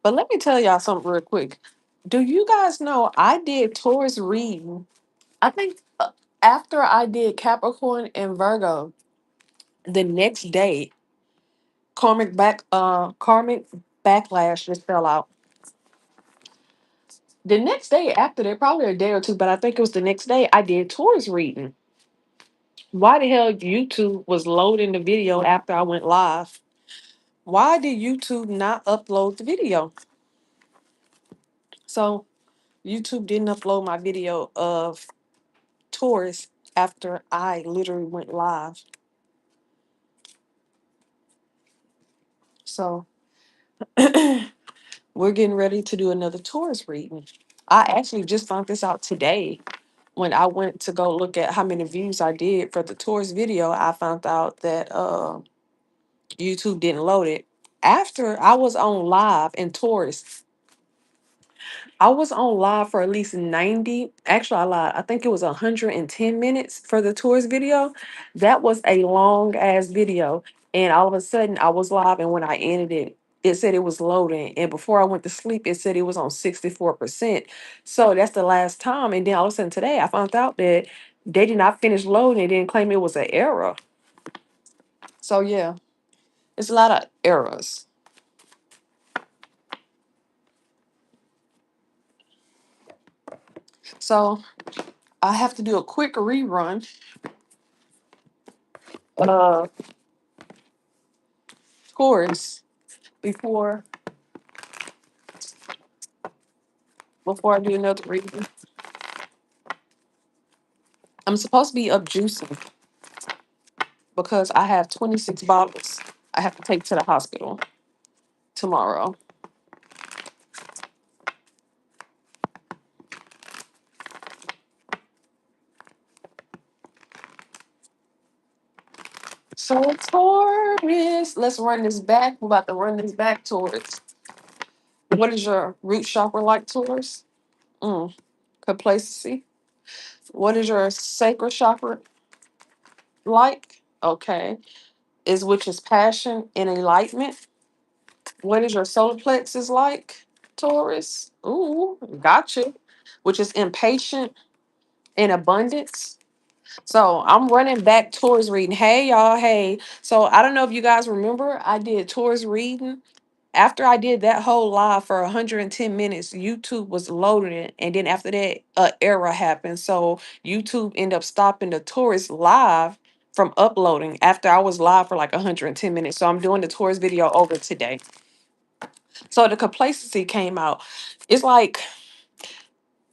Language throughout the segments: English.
But let me tell y'all something real quick. Do you guys know I did Taurus reading? I think after I did Capricorn and Virgo, the next day, karmic backlash just fell out. The next day after that, probably a day or two, but I think it was the next day, I did Taurus reading. Why the hell YouTube was loading the video after I went live? Why did YouTube not upload the video? So YouTube didn't upload my video of Taurus after I literally went live. So we're getting ready to do another Taurus reading. I actually just found this out today when I went to go look at how many views I did for the Taurus video. I found out that YouTube didn't load it. After I was on live in Taurus, I was on live for at least 90. Actually, I lied. I think it was 110 minutes for the tours video. That was a long ass video. And all of a sudden, I was live. And when I ended it, it said it was loading. And before I went to sleep, it said it was on 64%. So that's the last time. And then all of a sudden today, I found out that they did not finish loading. It didn't claim it was an error. So yeah, it's a lot of errors. So I have to do a quick rerun of tours before before I do another reading. I'm supposed to be up juicing because I have 26 bottles I have to take to the hospital tomorrow. So Taurus, let's run this back. We're about to run this back, Taurus. What is your root chakra like, Taurus? Mm, complacency. What is your sacral chakra like? Okay. Is which is passion and enlightenment. What is your solar plexus like, Taurus? Ooh, gotcha. Which is impatient and abundance. So I'm running back towards reading. Hey y'all, hey. So I don't know if you guys remember, I did towards reading. After I did that whole live for 110 minutes, YouTube was loading it. And then after that, a error happened. So YouTube ended up stopping the tourist live from uploading after I was live for like 110 minutes. So I'm doing the tourist video over today. So the complacency came out. It's like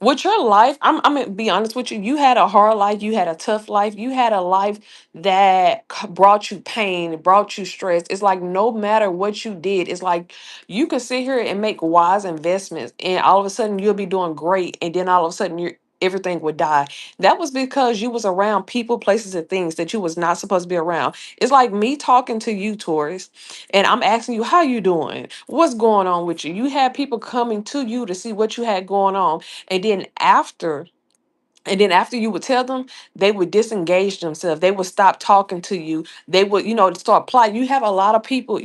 with your life, I'm gonna be honest with you. You had a hard life, you had a tough life, you had a life that brought you pain, brought you stress. It's like no matter what you did, it's like you could sit here and make wise investments, and all of a sudden you'll be doing great, and then all of a sudden you everything would die. That was because you was around people, places, and things that you was not supposed to be around. It's like me talking to you, Taurus, and I'm asking you how you doing, what's going on with you. You had people coming to you to see what you had going on, and then after you would tell them, they would disengage themselves. They would stop talking to you. They would, start plotting. You had a lot of people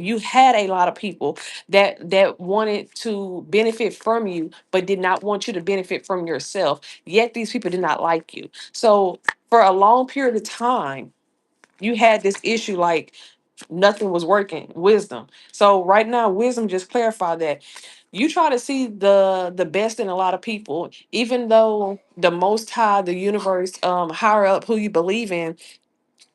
that wanted to benefit from you, but did not want you to benefit from yourself. Yet these people did not like you. So for a long period of time, you had this issue like nothing was working. Wisdom. So right now, wisdom just clarified that you try to see the best in a lot of people, even though the most high, the universe, higher up, who you believe in,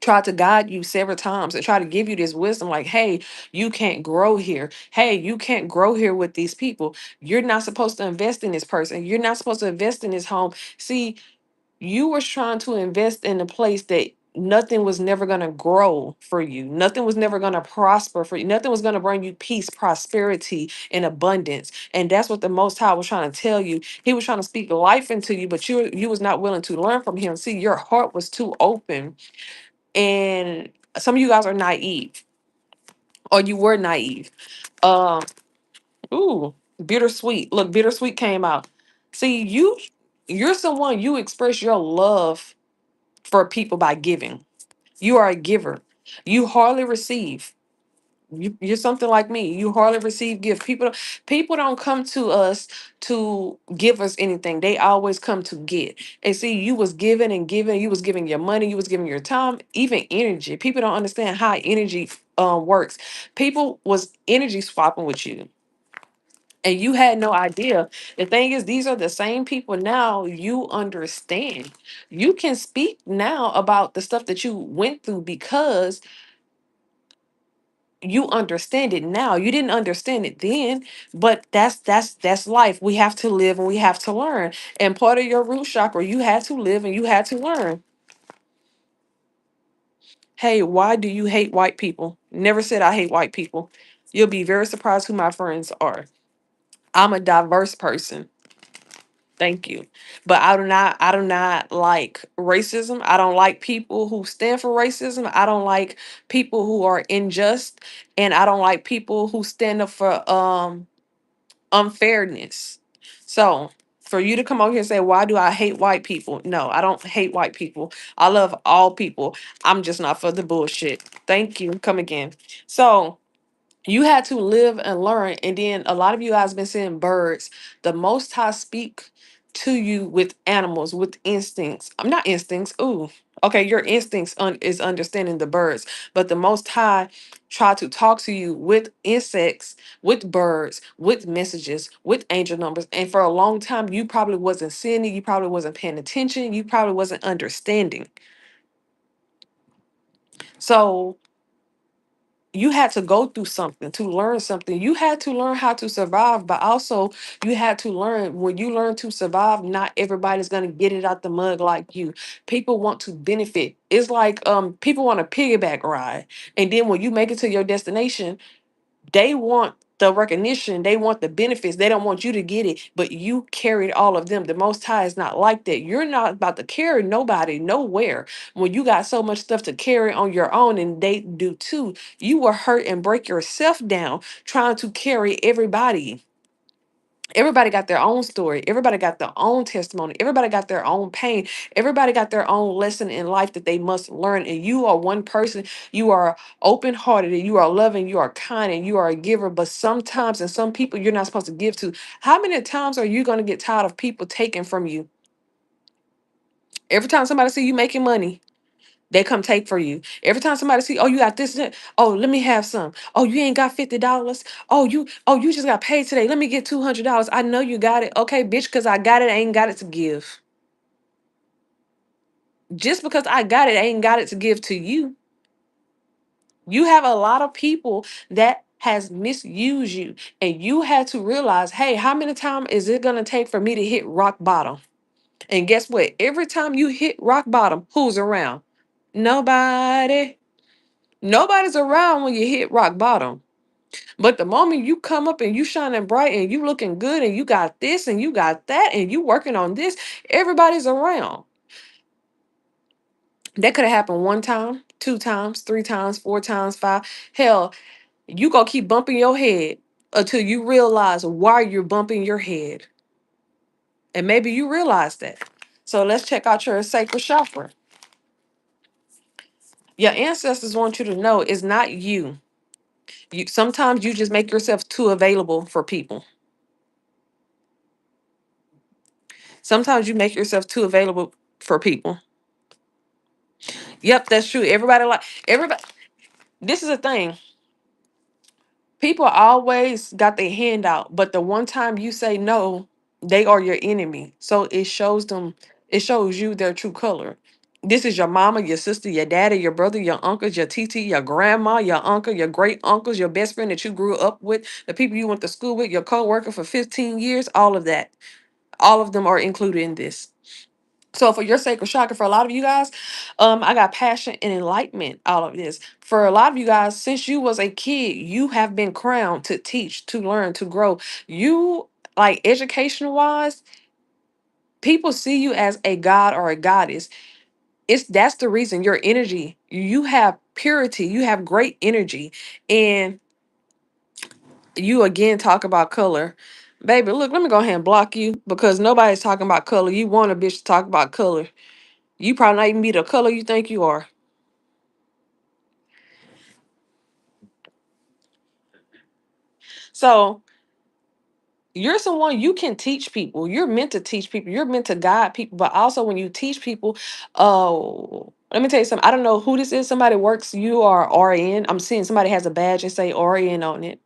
tried to guide you several times and try to give you this wisdom like, hey, you can't grow here. Hey, you can't grow here with these people. You're not supposed to invest in this person. You're not supposed to invest in this home. See, you were trying to invest in a place that nothing was never going to grow for you. Nothing was never going to prosper for you. Nothing was going to bring you peace, prosperity, and abundance. And that's what the Most High was trying to tell you. He was trying to speak life into you, but you was not willing to learn from him. See, your heart was too open. And some of you guys are naive, or you were naive. Um, ooh, bittersweet. Look, bittersweet came out. See, you're someone, you express your love for people by giving. You are a giver. You hardly receive. You're something like me. You hardly receive gifts. People don't come to us to give us anything. They always come to get. And see, you was giving and giving. You was giving your money. You was giving your time, even energy. People don't understand how energy works. People was energy swapping with you, and you had no idea. The thing is, these are the same people now. You understand. You can speak now about the stuff that you went through because you understand it now. You didn't understand it then, but that's life. We have to live and we have to learn. And part of your root chakra, you had to live and you had to learn. Hey, why do you hate white people? Never said I hate white people. You'll be very surprised who my friends are. I'm a diverse person. Thank you. But I do not like racism. I don't like people who stand for racism. I don't like people who are unjust, and I don't like people who stand up for unfairness. So for you to come over here and say, why do I hate white people? No, I don't hate white people. I love all people. I'm just not for the bullshit. Thank you. Come again. So you had to live and learn. And then a lot of you guys been seeing birds. The Most High speak to you with animals, with instincts. I'm not instincts. Ooh. Okay, your instincts is understanding the birds, but the Most High try to talk to you with insects, with birds, with messages, with angel numbers. And for a long time, you probably wasn't seeing it. You probably wasn't paying attention. You probably wasn't understanding. So you had to go through something to learn something. You had to learn how to survive, but also you had to learn when you learn to survive, not everybody's gonna get it out the mud like you. People want to benefit. It's like people want a piggyback ride. And then when you make it to your destination, they want the recognition, they want the benefits, they don't want you to get it, but you carried all of them. The Most High is not like that. You're not about to carry nobody nowhere. When you got so much stuff to carry on your own, and they do too, you will hurt and break yourself down trying to carry everybody. Everybody got their own story. Everybody got their own testimony. Everybody got their own pain. Everybody got their own lesson in life that they must learn. And you are one person. You are open hearted and you are loving. You are kind and you are a giver. But sometimes, and some people you're not supposed to give to. How many times are you going to get tired of people taking from you? Every time somebody see you making money, they come take for you. Every time somebody see, oh, you got this, that. Oh, let me have some. Oh, you ain't got $50. Oh, you just got paid today. Let me get $200. I know you got it. Okay, bitch, because I got it, I ain't got it to give. Just because I got it, I ain't got it to give to you. You have a lot of people that has misused you. And you had to realize, hey, how many times is it gonna take for me to hit rock bottom? And guess what? Every time you hit rock bottom, who's around? Nobody. Nobody's around when you hit rock bottom. But the moment you come up and you shining bright and you looking good and you got this and you got that and you working on this, everybody's around. That could have happened one time, two times, three times, four times, five. Hell, you gonna keep bumping your head until you realize why you're bumping your head. And maybe you realize that. So let's check out your sacral chakra. Your ancestors want you to know it's not you. You sometimes you just make yourself too available for people. Sometimes you make yourself too available for people. Yep, that's true. Everybody. This is a thing. People always got their hand out, but the one time you say no, they are your enemy. So it shows them, it shows you their true color. This is your mama, your sister, your daddy, your brother, your uncles, your TT, your grandma, your uncle, your great uncles, your best friend that you grew up with, the people you went to school with, your co-worker for 15 years, all of that. All of them are included in this. So for your sacred chakra, for a lot of you guys, I got passion and enlightenment. All of this for a lot of you guys, since you was a kid, you have been crowned to teach, to learn, to grow. You like education wise, people see you as a god or a goddess. It's that's the reason your energy. You have purity. You have great energy, and you again talk about color. Baby, look, let me go ahead and block you because nobody's talking about color. You want a bitch to talk about color. You probably not even be the color you think you are. So you're someone, you can teach people. You're meant to teach people. You're meant to guide people. But also when you teach people, oh, let me tell you something. I don't know who this is. Somebody works, you are RN. I'm seeing somebody has a badge and say RN on it.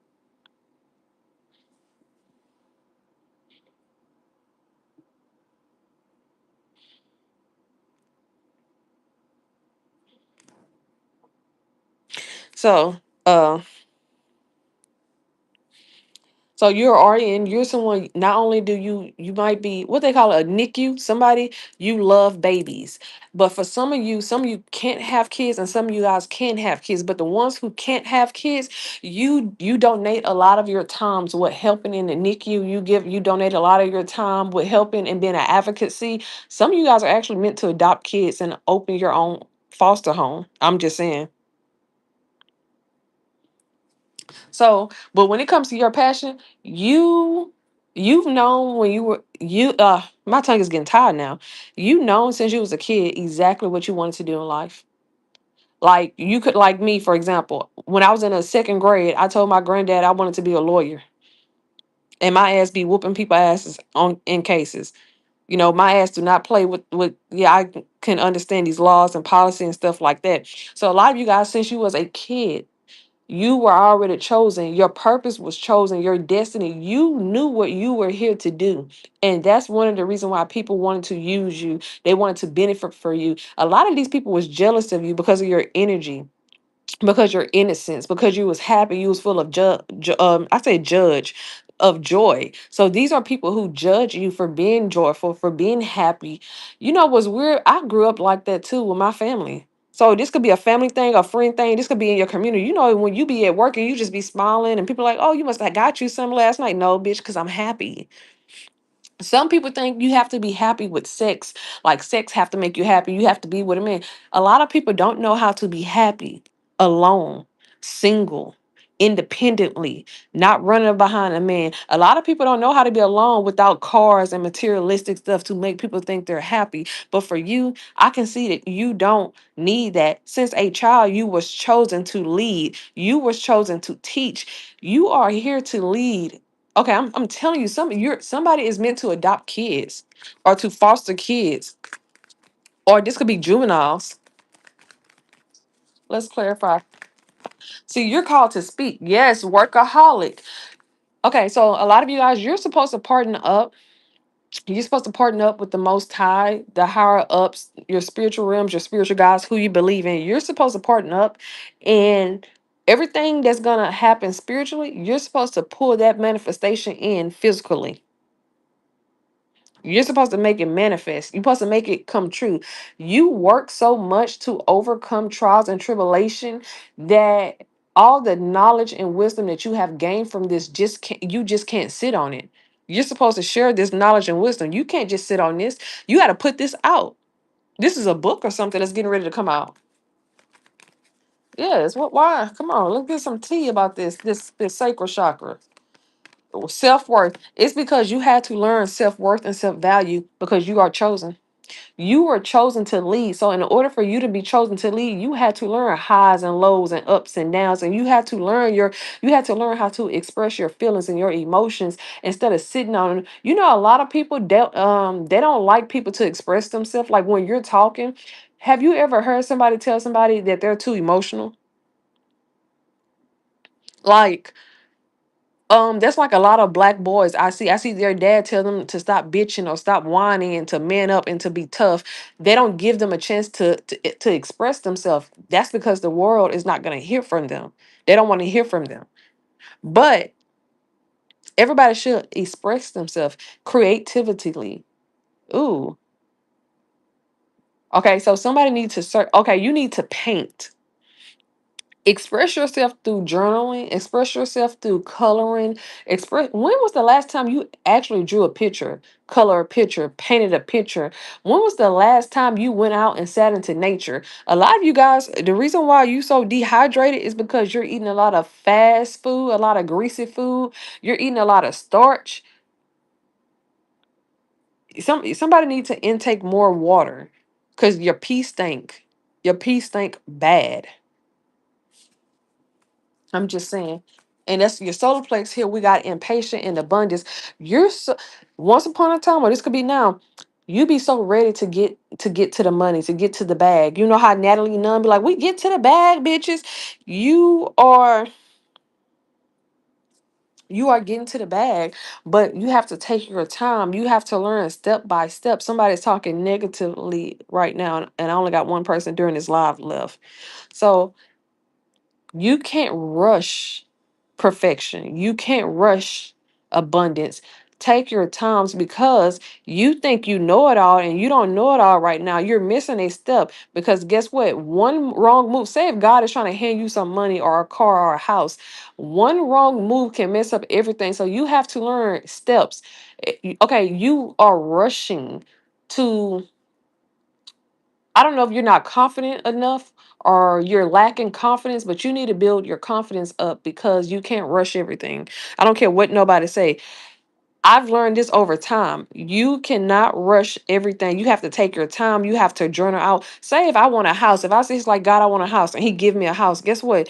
So so you're RN, you're someone, not only do you might be what they call a NICU, somebody, you love babies. But for some of you can't have kids and some of you guys can have kids. But the ones who can't have kids, you donate a lot of your times with helping in the NICU. You donate a lot of your time with helping and being an advocacy. Some of you guys are actually meant to adopt kids and open your own foster home. I'm just saying. So, but when it comes to your passion, you've known when you were my tongue is getting tired now. You known since you was a kid exactly what you wanted to do in life. Like you could, like me, for example, when I was in the second grade, I told my granddad I wanted to be a lawyer. And my ass be whooping people asses on in cases. You know, my ass do not play with yeah, can understand these laws and policy and stuff like that. So a lot of you guys, since you was a kid, you were already chosen. Your purpose was chosen. Your destiny. You knew what you were here to do. And that's one of the reasons why people wanted to use you. They wanted to benefit for you. A lot of these people was jealous of you because of your energy, because your innocence, because you was happy, you was full of I say judge of joy. So these are people who judge you for being joyful, for being happy. You know what's weird? I grew up like that too with my family. So this could be a family thing, a friend thing. This could be in your community. You know, when you be at work and you just be smiling and people are like, oh, you must have got you some last night. No, bitch, because I'm happy. Some people think you have to be happy with sex, like sex have to make you happy. You have to be with a man. A lot of people don't know how to be happy alone, single, independently, not running behind a man. A lot of people don't know how to be alone without cars and materialistic stuff to make people think they're happy. But for you, I can see that you don't need that. Since a child, you was chosen to lead. You was chosen to teach. You are here to lead. Okay, I'm telling you, somebody is meant to adopt kids or to foster kids, or this could be juveniles. Let's clarify. See, you're called to speak. Yes, workaholic. Okay, so a lot of you guys, you're supposed to partner up. You're supposed to partner up with the Most High, the higher ups, your spiritual realms, your spiritual guys, who you believe in. You're supposed to partner up, and everything that's gonna happen spiritually, you're supposed to pull that manifestation in physically. You're supposed to make it manifest. You're supposed to make it come true. You work so much to overcome trials and tribulation that all the knowledge and wisdom that you have gained from this just can't sit on it. You're supposed to share this knowledge and wisdom. You can't just sit on this. You got to put this out. This is a book or something that's getting ready to come out. Yes. What? Why? Come on. Let's get some tea about this sacral chakra. Self-worth. It's because you had to learn self-worth and self-value because you are chosen. You were chosen to lead. So in order for you to be chosen to lead, you had to learn highs and lows and ups and downs. And you had to learn how to express your feelings and your emotions instead of sitting on. You know, a lot of people they don't like people to express themselves. Like when you're talking, have you ever heard somebody tell somebody that they're too emotional? Like that's like a lot of black boys I see their dad tell them to stop bitching or stop whining and to man up and to be tough. They don't give them a chance to express themselves. That's because the world is not going to hear from them. They don't want to hear from them. But everybody should express themselves creatively. Ooh. Okay, so somebody needs to search. Okay, you need to paint. Express yourself through journaling, express yourself through coloring. Express When was the last time you actually drew a picture, color a picture, painted a picture? When was the last time you went out and sat into nature? A lot of you guys, the reason why you so dehydrated is because you're eating a lot of fast food, a lot of greasy food, you're eating a lot of starch. Somebody needs to intake more water because your pee stink. Your pee stink bad. I'm just saying. And that's your solar plex. Here we got impatient and abundance. You're so, once upon a time, or this could be now, you be so ready to get to the money, to get to the bag. You know how Natalie Nunn be like, we get to the bag, bitches. You are you are getting to the bag, but you have to take your time. You have to learn step by step. Somebody's talking negatively right now, and I only got one person during this live left. So you can't rush perfection. You can't rush abundance. Take your times, because you think you know it all and you don't know it all right now. You're missing a step, because guess what? One wrong move, say if God is trying to hand you some money or a car or a house, one wrong move can mess up everything. So you have to learn steps. Okay, you are rushing to, I don't know if you're not confident enough or you're lacking confidence, but you need to build your confidence up, because you can't rush everything. I don't care what nobody say. I've learned this over time. You cannot rush everything. You have to take your time. You have to journal out. Say if I want a house, if I say it's like God, I want a house, and He give me a house, guess what?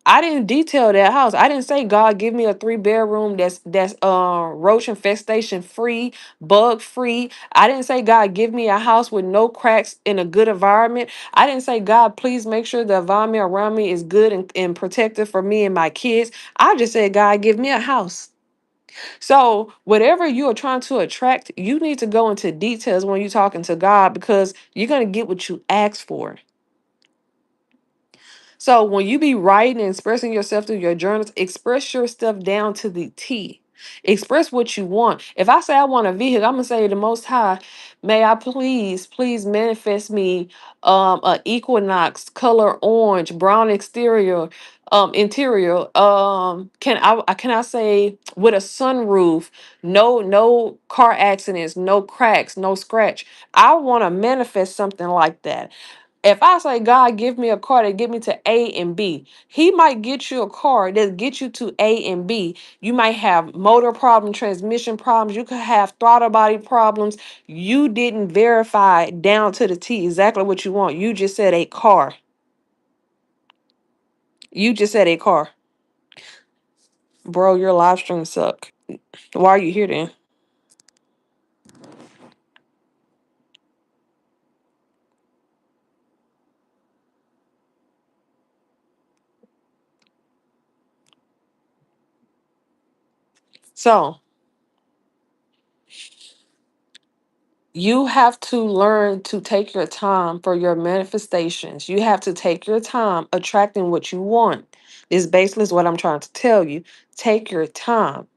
I didn't detail that house. I didn't say God give me a 3-bedroom that's roach infestation free, bug free. I didn't say God give me a house with no cracks in a good environment. I didn't say God please make sure the environment around me is good and protected for me and my kids. I just said God give me a house. So whatever you are trying to attract, you need to go into details when you're talking to God, because you're gonna get what you ask for. So when you be writing and expressing yourself through your journals, express your stuff down to the T. Express what you want. If I say I want a vehicle, I'm gonna say the Most High, may I please manifest me a Equinox color orange, brown exterior, interior. Can I say with a sunroof, no car accidents, no cracks, no scratch. I want to manifest something like that. If I say, God, give me a car that get me to A and B, He might get you a car that get you to A and B. You might have motor problems, transmission problems. You could have throttle body problems. You didn't verify down to the T exactly what you want. You just said a car. You just said a car. Bro, your live stream suck. Why are you here then? So you have to learn to take your time for your manifestations. You have to take your time attracting what you want. This basically is what I'm trying to tell you. Take your time.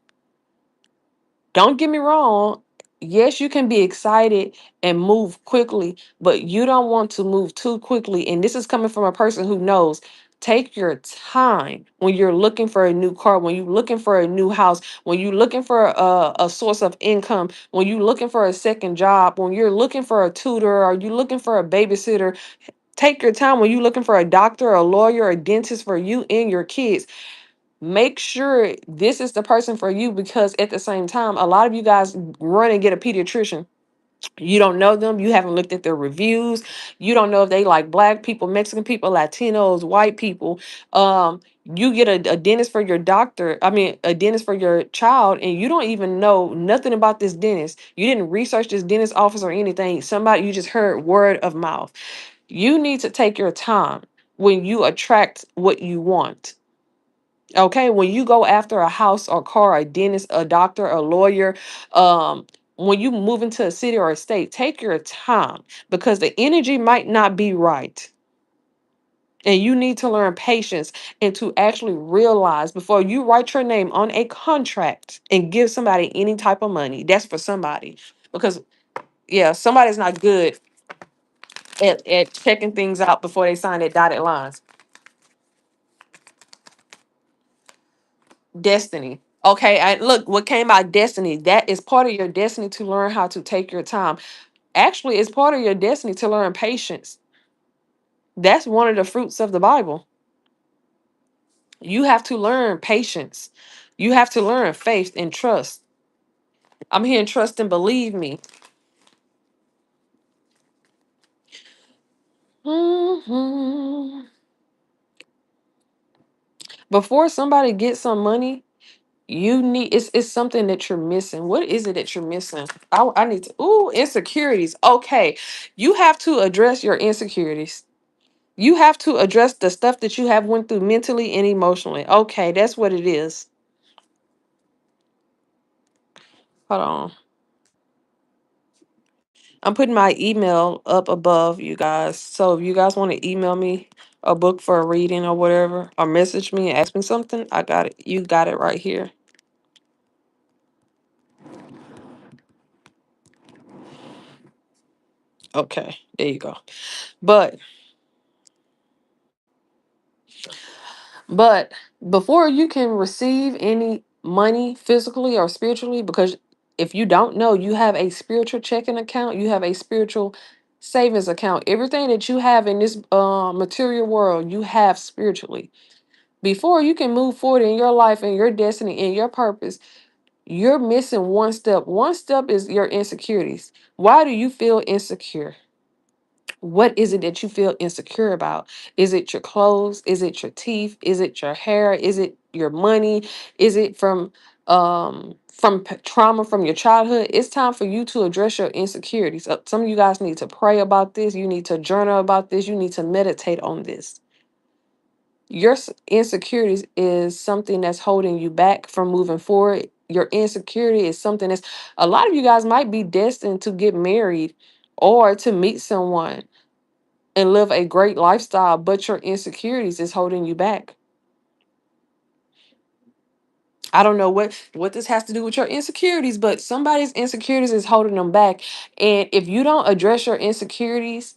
Don't get me wrong. Yes, you can be excited and move quickly, but you don't want to move too quickly. And this is coming from a person who knows. Take your time when you're looking for a new car, when you're looking for a new house, when you're looking for a source of income, when you're looking for a second job, when you're looking for a tutor or you're looking for a babysitter. Take your time when you're looking for a doctor, a lawyer, a dentist for you and your kids. Make sure this is the person for you, because at the same time, a lot of you guys run and get a pediatrician. You don't know them. You haven't looked at their reviews. You don't know if they like black people, Mexican people, Latinos, white people. You get a dentist for your doctor. I mean, a dentist for your child, and you don't even know nothing about this dentist. You didn't research this dentist office or anything. Somebody you just heard word of mouth. You need to take your time when you attract what you want. Okay, when you go after a house or car, a dentist, a doctor, a lawyer, when you move into a city or a state, take your time, because the energy might not be right. And you need to learn patience and to actually realize before you write your name on a contract and give somebody any type of money, that's for somebody. Because, yeah, somebody's not good at checking things out before they sign that dotted lines. Destiny. Okay, and look, what came out destiny, that is part of your destiny to learn how to take your time. Actually, it's part of your destiny to learn patience. That's one of the fruits of the Bible. You have to learn patience. You have to learn faith and trust. I'm here and trust and believe me. Mhm. Before somebody gets some money, you need it's something that you're missing. What is it that you're missing? I need to insecurities. Okay. You have to address your insecurities. You have to address the stuff that you have went through mentally and emotionally. Okay, that's what it is. Hold on. I'm putting my email up above you guys. So if you guys want to email me a book for a reading or whatever, or message me and ask me something, I got it. You got it right here. Okay, there you go. But But before you can receive any money physically or spiritually, because if you don't know, you have a spiritual checking account, you have a spiritual savings account. Everything that you have in this material world, you have spiritually. Before you can move forward in your life and your destiny and your purpose, you're missing one step. One step is your insecurities. Why do you feel insecure? What is it that you feel insecure about? Is it your clothes? Is it your teeth? Is it your hair? Is it your money? Is it from trauma from your childhood? It's time for you to address your insecurities. Some of you guys need to pray about this. You need to journal about this. You need to meditate on this. Your insecurities is something that's holding you back from moving forward. Your insecurity is something that's a lot of you guys might be destined to get married or to meet someone and live a great lifestyle, but your insecurities is holding you back. I don't know what this has to do with your insecurities, but somebody's insecurities is holding them back. And if you don't address your insecurities,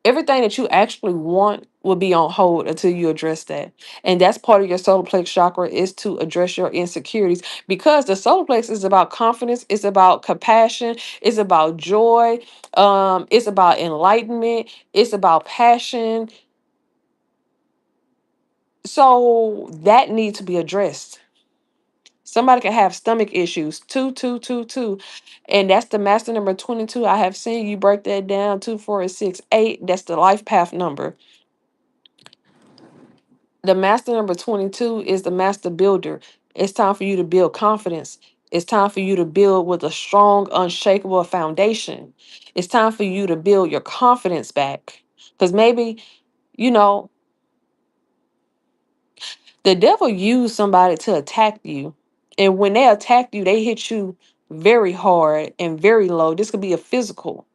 everything that you actually want will be on hold until you address that. And that's part of your solar plex chakra is to address your insecurities because the solar plex is about confidence, it's about compassion, it's about joy, it's about enlightenment, it's about passion. So that needs to be addressed. Somebody can have stomach issues, 2222. And that's the master number 22. I have seen you break that down, 2468. That's the life path number. The master number 22 is the master builder. It's time for you to build confidence. It's time for you to build with a strong, unshakable foundation. It's time for you to build your confidence back. Because maybe, you know, the devil used somebody to attack you. And when they attack you, they hit you very hard and very low. This could be a physical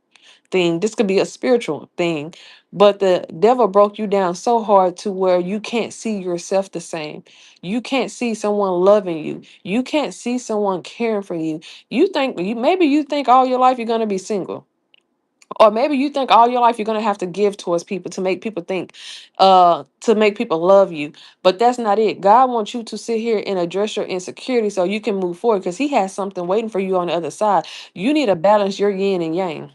thing, this could be a spiritual thing. But the devil broke you down so hard to where you can't see yourself the same. You can't see someone loving you. You can't see someone caring for you. Maybe you think all your life you're going to be single. Or maybe you think all your life you're gonna have to give towards people to make people think, to make people love you. But that's not it. God wants you to sit here and address your insecurity so you can move forward because He has something waiting for you on the other side. You need to balance your yin and yang.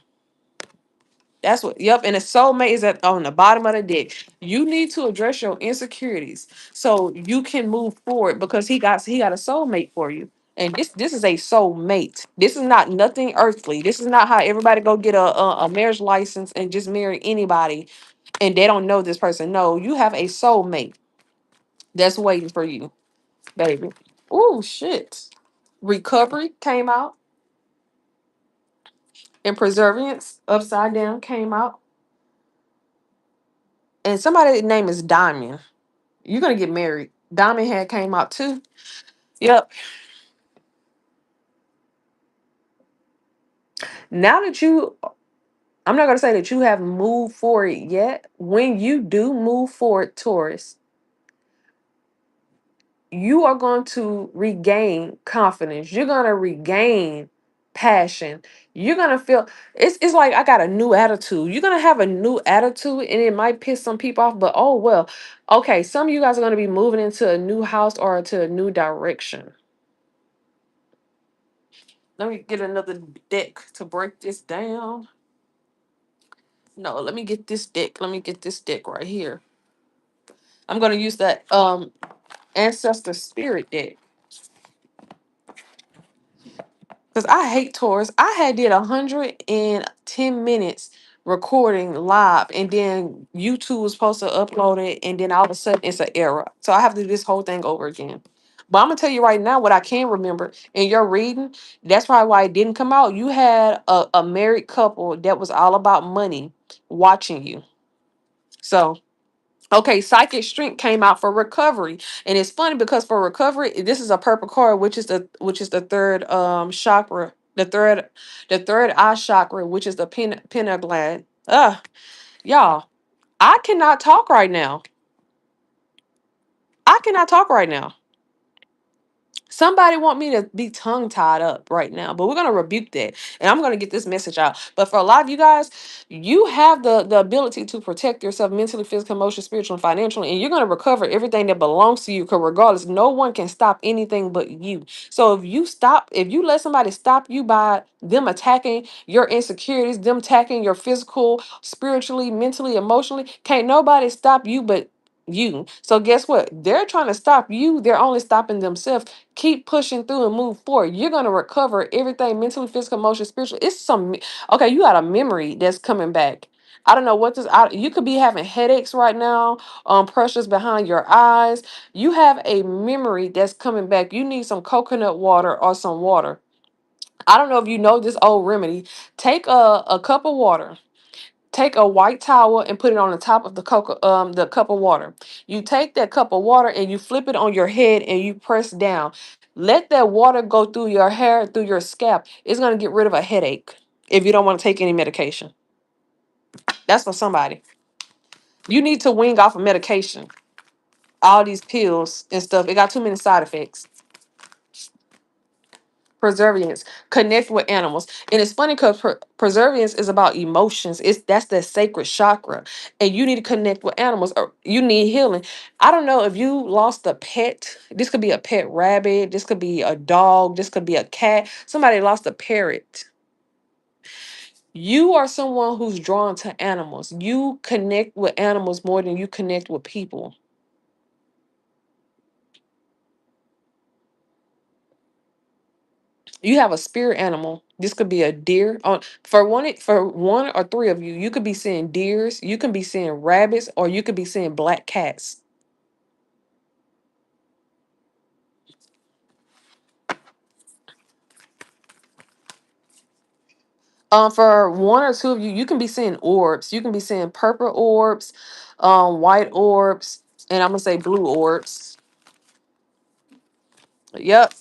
That's what, yep. And the soulmate is on the bottom of the deck. You need to address your insecurities so you can move forward because he got a soulmate for you. And this is a soulmate. This is not nothing earthly. This is not how everybody go get a marriage license and just marry anybody and they don't know this person. No, you have a soulmate that's waiting for you, baby. Oh shit. Recovery came out and Perseverance upside down came out. And somebody's name is Diamond. You're gonna get married. Diamond had came out too. Yep. Now that I'm not gonna say that you have moved forward yet. When you do move forward, Taurus, you are going to regain confidence. You're gonna regain passion. You're gonna feel it's like I got a new attitude. You're gonna have a new attitude, and it might piss some people off, but oh well. Okay, some of you guys are gonna be moving into a new house or to a new direction. Let me get another deck to break this down. No, let me get this deck. Let me get this deck right here. I'm gonna use that ancestor spirit deck. Because I hate Taurus. I had did 110 minutes recording live, and then YouTube was supposed to upload it, and then all of a sudden it's an error. So I have to do this whole thing over again. But I'm gonna tell you right now what I can remember in your reading. That's probably why it didn't come out. You had a married couple that was all about money watching you. So okay, psychic strength came out for recovery. And it's funny because for recovery, this is a purple card, which is the third chakra, the third eye chakra, which is the pineal gland. Y'all, I cannot talk right now. I cannot talk right now. Somebody want me to be tongue tied up right now, but we're gonna rebuke that, and I'm gonna get this message out. But for a lot of you guys, you have the ability to protect yourself mentally, physically, emotionally, spiritually, and financially, and you're gonna recover everything that belongs to you. Because regardless, no one can stop anything but you. So if you let somebody stop you by them attacking your insecurities, them attacking your physical, spiritually, mentally, emotionally, can't nobody stop you but you. So guess what? They're trying to stop you. They're only stopping themselves. Keep pushing through and move forward. You're going to recover everything mentally, physical, emotional, spiritual. It's some, okay, you got a memory that's coming back. I don't know what this, you could be having headaches right now, pressures behind your eyes. You have a memory that's coming back. You need some coconut water or some water. I don't know if you know this old remedy. Take a cup of water. Take a white towel and put it on the top of the cup of water. You take that cup of water and you flip it on your head and you press down. Let that water go through your hair, through your scalp. It's going to get rid of a headache if you don't want to take any medication. That's for somebody. You need to wing off of medication. All these pills and stuff, it got too many side effects. Perseverance, connect with animals. And it's funny because perseverance is about emotions. That's the sacred chakra, and you need to connect with animals, or you need healing. I don't know if you lost a pet. This could be a pet rabbit, this could be a dog, this could be a cat. Somebody lost a parrot. You are someone who's drawn to animals. You connect with animals more than you connect with people. You have a spirit animal. This could be a deer. On for one or three of you, you could be seeing deers, you can be seeing rabbits, or you could be seeing black cats. For one or two of you, you can be seeing orbs. You can be seeing purple orbs, white orbs, and I'm gonna say blue orbs. Yep.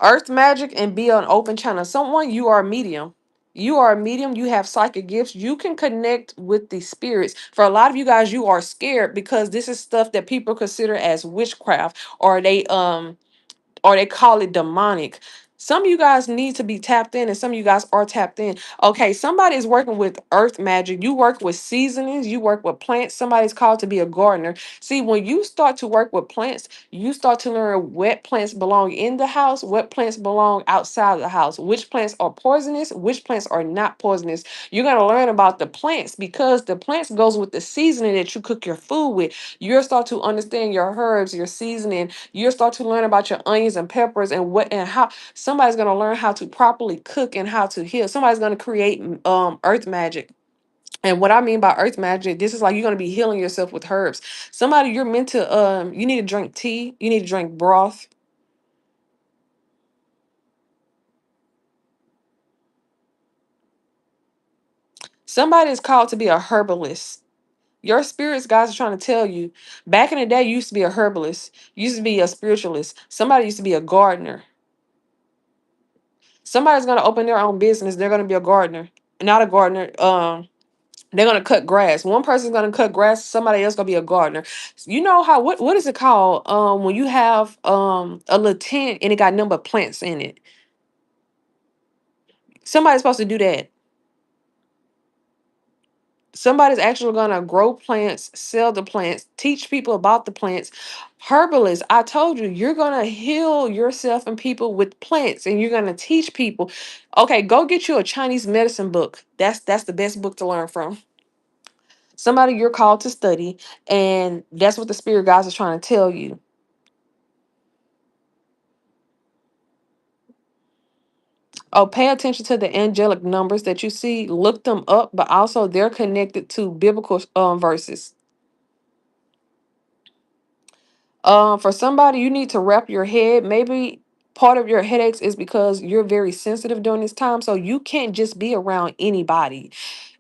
Earth magic and be an open channel. Someone, you are a medium. You are a medium. You have psychic gifts. You can connect with the spirits. For a lot of you guys, you are scared because this is stuff that people consider as witchcraft, or they call it demonic. Some of you guys need to be tapped in, and some of you guys are tapped in. Okay, somebody is working with earth magic. You work with seasonings, you work with plants. Somebody's called to be a gardener. See, when you start to work with plants, you start to learn what plants belong in the house, what plants belong outside of the house, which plants are poisonous, which plants are not poisonous. You're going to learn about the plants because the plants goes with the seasoning that you cook your food with. You'll start to understand your herbs, your seasoning. You'll start to learn about your onions and peppers and what and how. Somebody's going to learn how to properly cook and how to heal. Somebody's going to create earth magic. And what I mean by earth magic, this is like you're going to be healing yourself with herbs. Somebody, you're meant to you need to drink tea, you need to drink broth. Somebody is called to be a herbalist. Your spirits, guys, are trying to tell you. Back in the day, you used to be a herbalist. You used to be a spiritualist. Somebody used to be a gardener. Somebody's going to open their own business. They're going to be a gardener, not a gardener. They're going to cut grass. One person's going to cut grass. Somebody else going to be a gardener. You know how, what is it called? When you have a little tent and it got a number of plants in it. Somebody's supposed to do that. Somebody's actually going to grow plants, sell the plants, teach people about the plants. Herbalist, I told you, you're going to heal yourself and people with plants, and you're going to teach people. Okay, go get you a Chinese medicine book. That's the best book to learn from. Somebody you're called to study, and that's what the spirit guides are trying to tell you. Oh, pay attention to the angelic numbers that you see. Look them up, but also they're connected to biblical verses. For somebody, you need to wrap your head. Maybe part of your headaches is because you're very sensitive during this time, so you can't just be around anybody.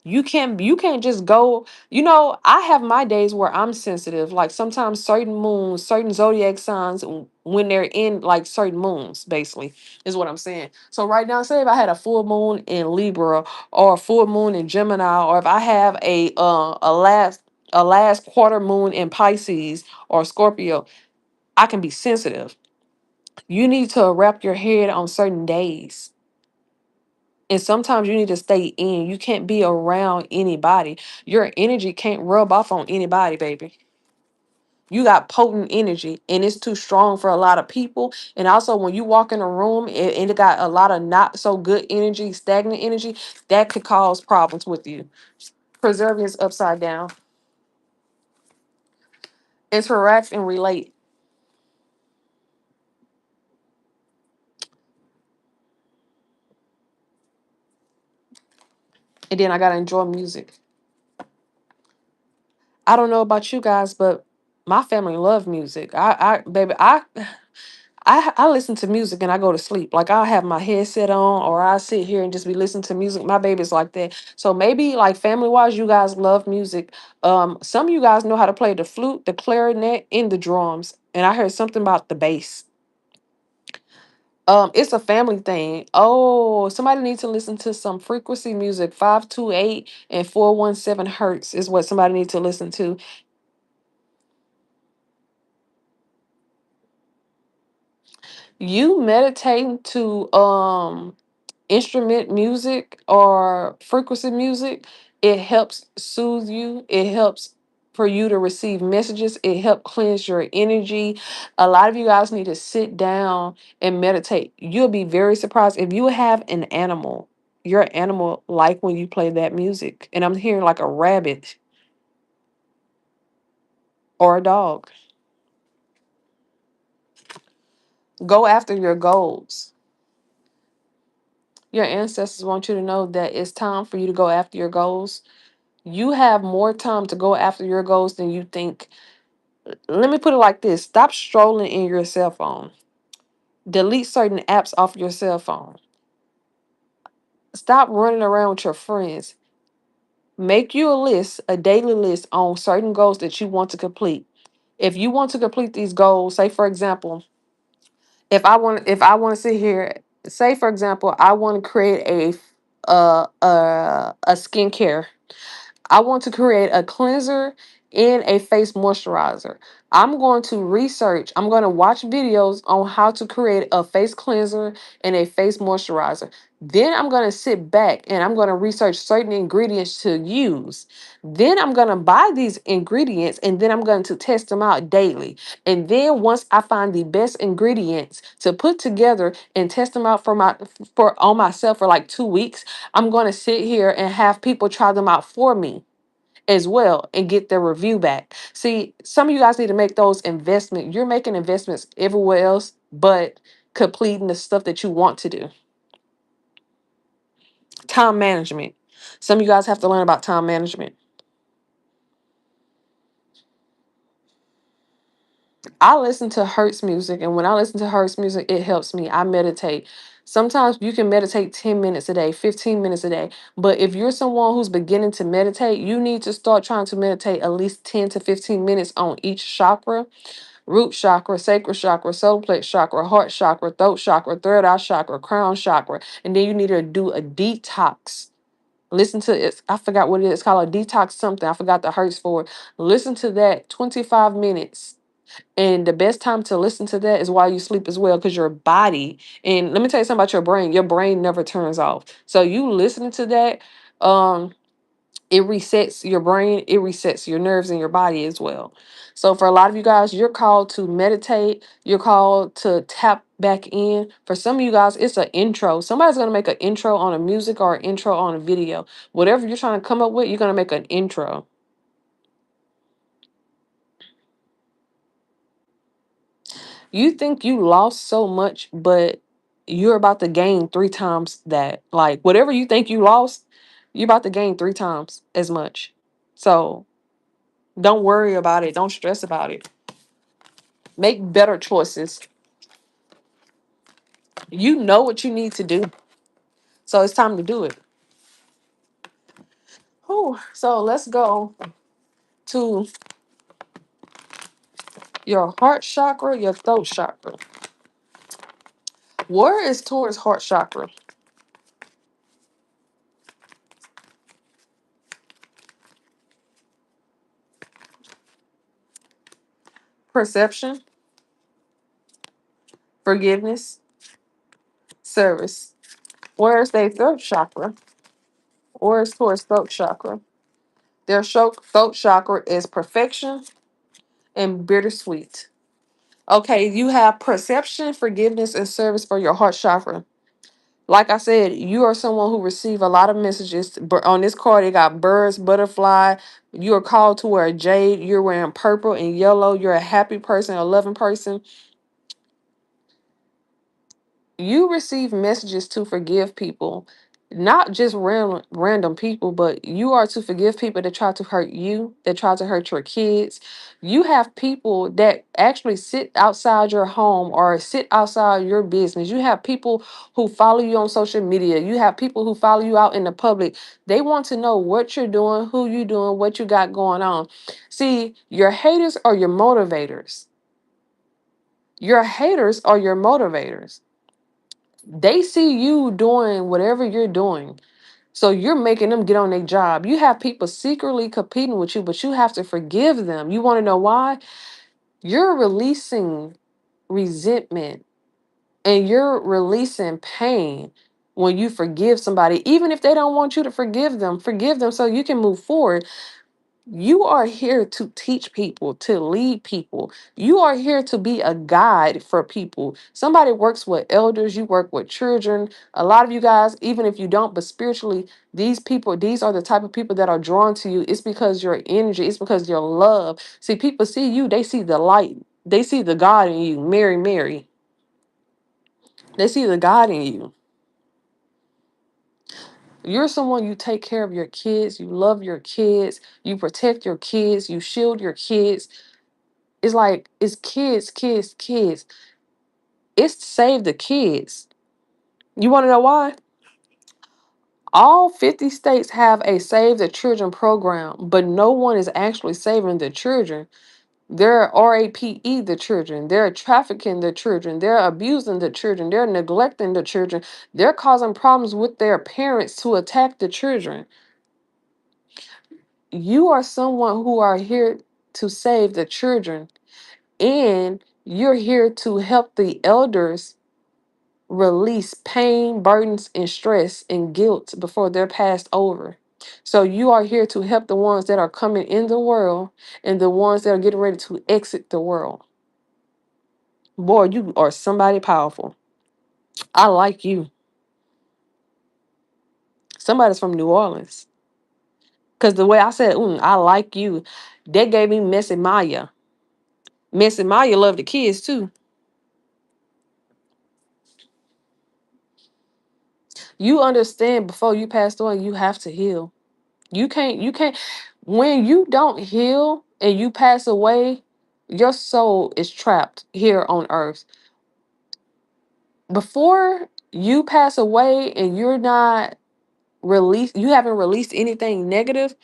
You can't just go. I have my days where I'm sensitive. Like sometimes certain moons, certain zodiac signs, when they're in like certain moons, basically, is what I'm saying. So right now, say if I had a full moon in Libra or a full moon in Gemini, or if I have a last quarter moon in Pisces or Scorpio, I can be sensitive. You need to wrap your head on certain days. And sometimes you need to stay in. You can't be around anybody. Your energy can't rub off on anybody, baby. You got potent energy and it's too strong for a lot of people. And also, when you walk in a room and it got a lot of not so good energy, stagnant energy, that could cause problems with you. Preserving upside down. Interact and relate. And then I got to enjoy music. I don't know about you guys, but my family love music. Baby, I listen to music and I go to sleep. Like I'll have my headset on or I sit here and just be listening to music. My baby's like that. So maybe like family wise, you guys love music. Some of you guys know how to play the flute, the clarinet, and the drums. And I heard something about the bass. It's a family thing. Oh, somebody needs to listen to some frequency music. 528 and 417 hertz is what somebody needs to listen to. You meditating to instrument music or frequency music, it helps soothe you. It helps for you to receive messages. It helps cleanse your energy. A lot of you guys need to sit down and meditate. You'll be very surprised if you have an animal. Your animal like when you play that music. And I'm hearing like a rabbit or a dog. Go after your goals. Your ancestors want you to know that it's time for you to go after your goals. You have more time to go after your goals than you think. Let me put it like this: stop strolling in your cell phone, delete certain apps off your cell phone, stop running around with your friends. Make you a list, a daily list on certain goals that you want to complete. If you want to complete these goals, say for example, if I want to sit here, say for example, I want to create a skincare. I want to create a cleanser and a face moisturizer. I'm going to research, I'm going to watch videos on how to create a face cleanser and a face moisturizer. Then I'm going to sit back and I'm going to research certain ingredients to use. Then I'm going to buy these ingredients and then I'm going to test them out daily. And then once I find the best ingredients to put together and test them out for on myself for like 2 weeks, I'm going to sit here and have people try them out for me as well and get their review back. See, some of you guys need to make those investments. You're making investments everywhere else, but completing the stuff that you want to do. Time management. Some of you guys have to learn about time management. I listen to Hertz music, and when I listen to Hertz music, it helps me. I meditate. Sometimes you can meditate 10 minutes a day, 15 minutes a day. But if you're someone who's beginning to meditate, you need to start trying to meditate at least 10 to 15 minutes on each chakra: root chakra, sacral chakra, solar plexus chakra, heart chakra, throat chakra, third eye chakra, crown chakra. And then you need to do a detox. Listen to it. I forgot what it is. It's called a detox something. I forgot the hertz for it. Listen to that 25 minutes. And the best time to listen to that is while you sleep as well, because your body, and let me tell you something about your brain never turns off. So you listening to that, um, it resets your brain, it resets your nerves in your body as well. So for a lot of you guys, you're called to meditate, you're called to tap back in. For some of you guys, it's an intro. Somebody's going to make an intro on a music or an intro on a video. Whatever you're trying to come up with, you're going to make an intro. You think you lost so much, but you're about to gain 3 times that. Like whatever you think you lost, you're about to gain 3 times as much. So don't worry about it. Don't stress about it. Make better choices. You know what you need to do. So it's time to do it. Whew. So let's go to your heart chakra, your throat chakra. Where is Taurus heart chakra? Perception, forgiveness, service. Where is their throat chakra? Where is Taurus throat chakra? Their throat chakra is perfection and bittersweet. Okay, you have perception, forgiveness, and service for your heart chakra. Like I said, you are someone who receive a lot of messages. But on this card, it got birds, butterfly. You are called to wear jade. You're wearing purple and yellow. You're a happy person, a loving person. You receive messages to forgive people, not just random people, but you are to forgive people that try to hurt you, that try to hurt your kids. You have people that actually sit outside your home or sit outside your business. You have people who follow you on social media. You have people who follow you out in the public. They want to know what you're doing, who you're doing, what you got going on. See, your haters are your motivators. Your haters are your motivators. They see you doing whatever you're doing. So you're making them get on their job. You have people secretly competing with you, but you have to forgive them. You want to know why? You're releasing resentment and you're releasing pain when you forgive somebody. Even if they don't want you to forgive them so you can move forward. You are here to teach people, to lead people. You are here to be a guide for people. Somebody works with elders, you work with children. A lot of you guys, even if you don't, but spiritually, these people, these are the type of people that are drawn to you. It's because your energy, it's because your love. See, people see you, they see the light, they see the God in you. Mary, Mary. They see the God in you. You're someone, you take care of your kids, you love your kids, you protect your kids, you shield your kids. It's like it's kids, kids, kids. It's to save the kids. You want to know why? All 50 states have a Save the Children program, but no one is actually saving the children. They're RAPE the children. They're trafficking the children. They're abusing the children. They're neglecting the children. They're causing problems with their parents to attack the children. You are someone who are here to save the children, and you're here to help the elders release pain, burdens, and stress and guilt before they're passed over. So you are here to help the ones that are coming in the world and the ones that are getting ready to exit the world. Boy, you are somebody powerful. I like you. Somebody's from New Orleans. Because the way I said, I like you, that gave me Messy Maya. Messy Maya loved the kids too. You understand before you passed on, you have to heal. You can't when you don't heal and you pass away, your soul is trapped here on earth. Before you pass away and you're not released, you haven't released anything negative,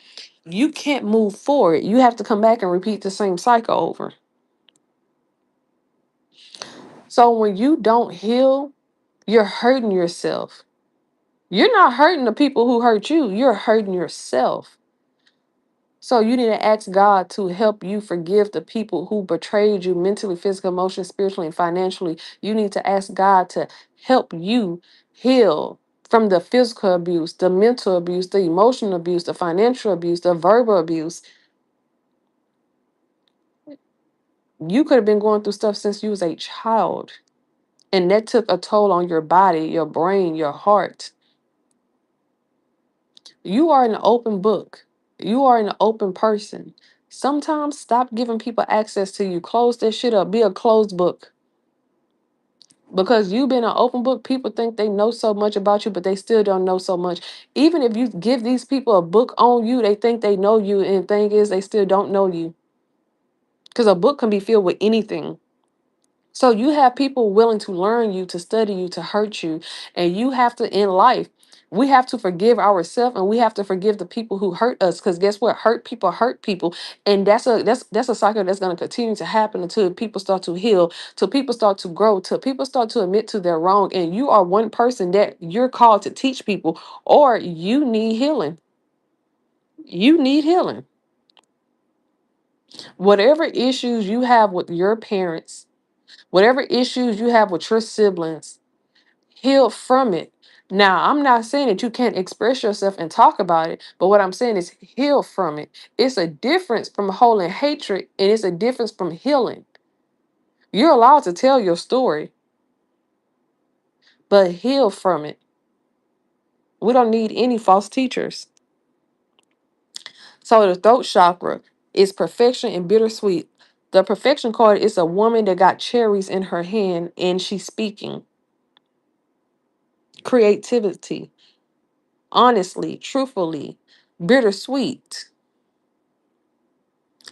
you can't move forward. You have to come back and repeat the same cycle over. So when you don't heal, you're hurting yourself. You're not hurting the people who hurt you, you're hurting yourself. So you need to ask God to help you forgive the people who betrayed you mentally, physically, emotionally, spiritually, and financially. You need to ask God to help you heal from the physical abuse, the mental abuse, the emotional abuse, the financial abuse, the verbal abuse. You could have been going through stuff since you was a child, and that took a toll on your body, your brain, your heart. You are an open book. You are an open person. Sometimes stop giving people access to you. Close that shit up. Be a closed book. Because you've been an open book, people think they know so much about you, but they still don't know so much. Even if you give these people a book on you, they think they know you, and the thing is, they still don't know you. Because a book can be filled with anything. So you have people willing to learn you, to study you, to hurt you. And you have to, in life, we have to forgive ourselves, and we have to forgive the people who hurt us. Because guess what? Hurt people hurt people. And that's a cycle that's going to continue to happen until people start to heal, till people start to grow, till people start to admit to their wrong. And you are one person that you're called to teach people, or you need healing. You need healing. Whatever issues you have with your parents, whatever issues you have with your siblings, heal from it. Now, I'm not saying that you can't express yourself and talk about it, but what I'm saying is heal from it. It's a difference from holding hatred, and it's a difference from healing. You're allowed to tell your story, but heal from it. We don't need any false teachers. So the throat chakra is perfection and bittersweet. The perfection card is a woman that got cherries in her hand and she's speaking. Creativity, honestly, truthfully, bittersweet.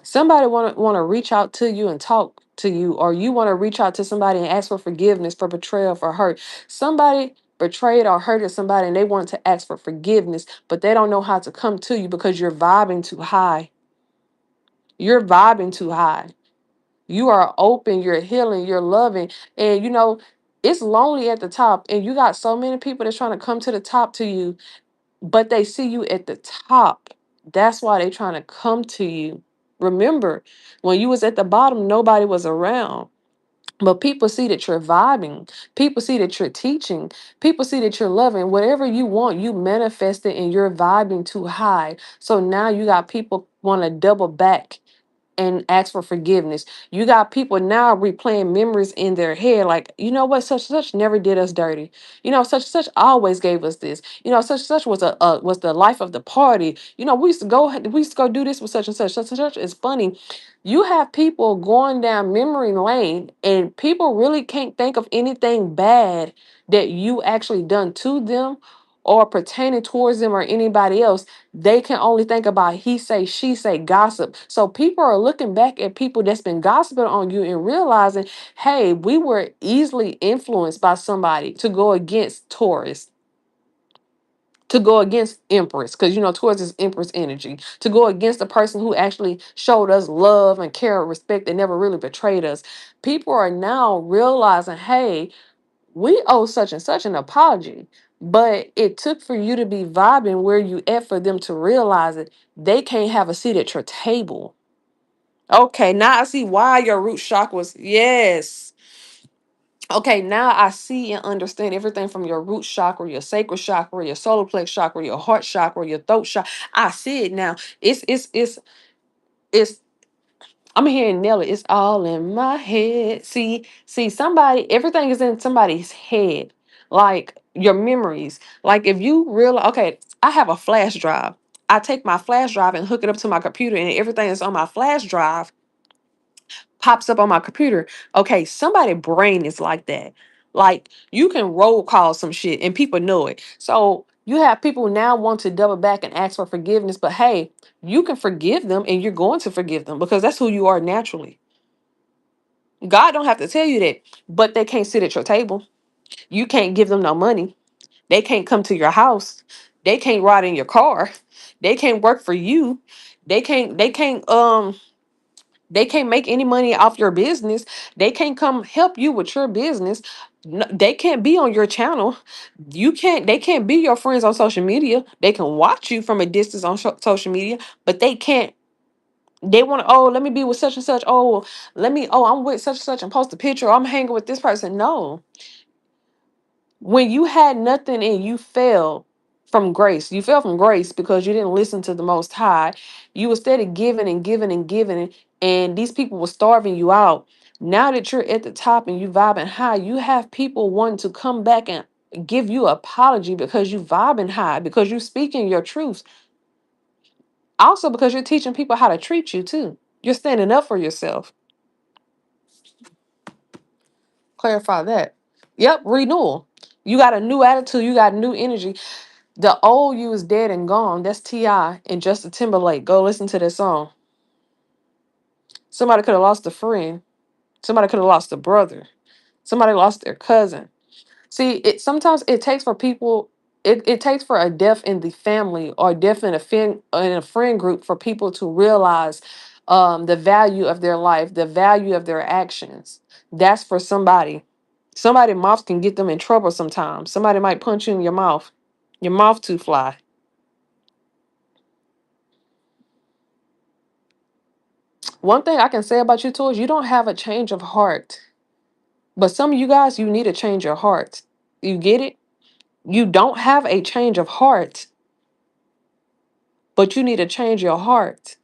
Somebody want to reach out to you and talk to you, or you want to reach out to somebody and ask for forgiveness for betrayal, for hurt. Somebody betrayed or hurted somebody and they want to ask for forgiveness, but they don't know how to come to you because you're vibing too high. You're vibing too high. You are open, you're healing, you're loving, and it's lonely at the top, and you got so many people that's trying to come to the top to you, but they see you at the top. That's why they're trying to come to you. Remember, when you was at the bottom, nobody was around. But people see that you're vibing. People see that you're teaching. People see that you're loving. Whatever you want, you manifest it, and you're vibing too high. So now you got people want to double back and ask for forgiveness. You got people now replaying memories in their head, like, you know what, such and such never did us dirty. Such and such always gave us this. Such and such was was the life of the party. We used to go do this with such and such. Such and such is funny. You have people going down memory lane, and people really can't think of anything bad that you actually done to them or pertaining towards them or anybody else. They can only think about he say, she say, gossip. So people are looking back at people that's been gossiping on you and realizing, hey, we were easily influenced by somebody to go against Taurus, to go against Empress, because Taurus is Empress energy, to go against the person who actually showed us love and care and respect and never really betrayed us. People are now realizing, hey, we owe such and such an apology. But it took for you to be vibing where you at for them to realize it. They can't have a seat at your table. Okay, now I see why your root chakra was, yes. Okay, now I see and understand everything from your root chakra, your sacral chakra, your solar plex chakra, your heart chakra, your throat chakra. I see it now. It's I'm hearing Nelly. It's all in my head. See, somebody, everything is in somebody's head. Like your memories. Like if you realize, okay, I have a flash drive. I take my flash drive and hook it up to my computer, and everything that's on my flash drive pops up on my computer. Okay, somebody brain is like that. Like you can roll call some shit and people know it. So you have people now want to double back and ask for forgiveness, but hey, you can forgive them and you're going to forgive them because that's who you are naturally. God don't have to tell you that, but they can't sit at your table. You can't give them no money. They can't come to your house. They can't ride in your car. They can't work for you. They can't make any money off your business. They can't come help you with your business. They can't be on your channel. They can't be your friends on social media. They can watch you from a distance on social media, but they can't. They want to, oh, let me be with such and such. Oh, I'm with such and such and post a picture. I'm hanging with this person. No. When you had nothing and you fell from grace, you fell from grace because you didn't listen to the Most High. You were steady giving and giving and giving, and these people were starving you out. Now that you're at the top and you vibing high, you have people wanting to come back and give you apology because you vibing high, because you speaking your truth. Also because you're teaching people how to treat you too. You're standing up for yourself. Clarify that. Yep, renewal. You got a new attitude. You got new energy. The old you is dead and gone. That's T.I. and Justin Timberlake. Go listen to this song. Somebody could have lost a friend. Somebody could have lost a brother. Somebody lost their cousin. See, it sometimes it takes for people. It takes for a death in the family or death in a friend group for people to realize the value of their life, the value of their actions. That's for somebody. Somebody mouth can get them in trouble sometimes. Somebody might punch you in your mouth. Your mouth too fly. One thing I can say about you, Toys, you don't have a change of heart. But some of you guys, you need to change your heart. You get it? You don't have a change of heart, but you need to change your heart.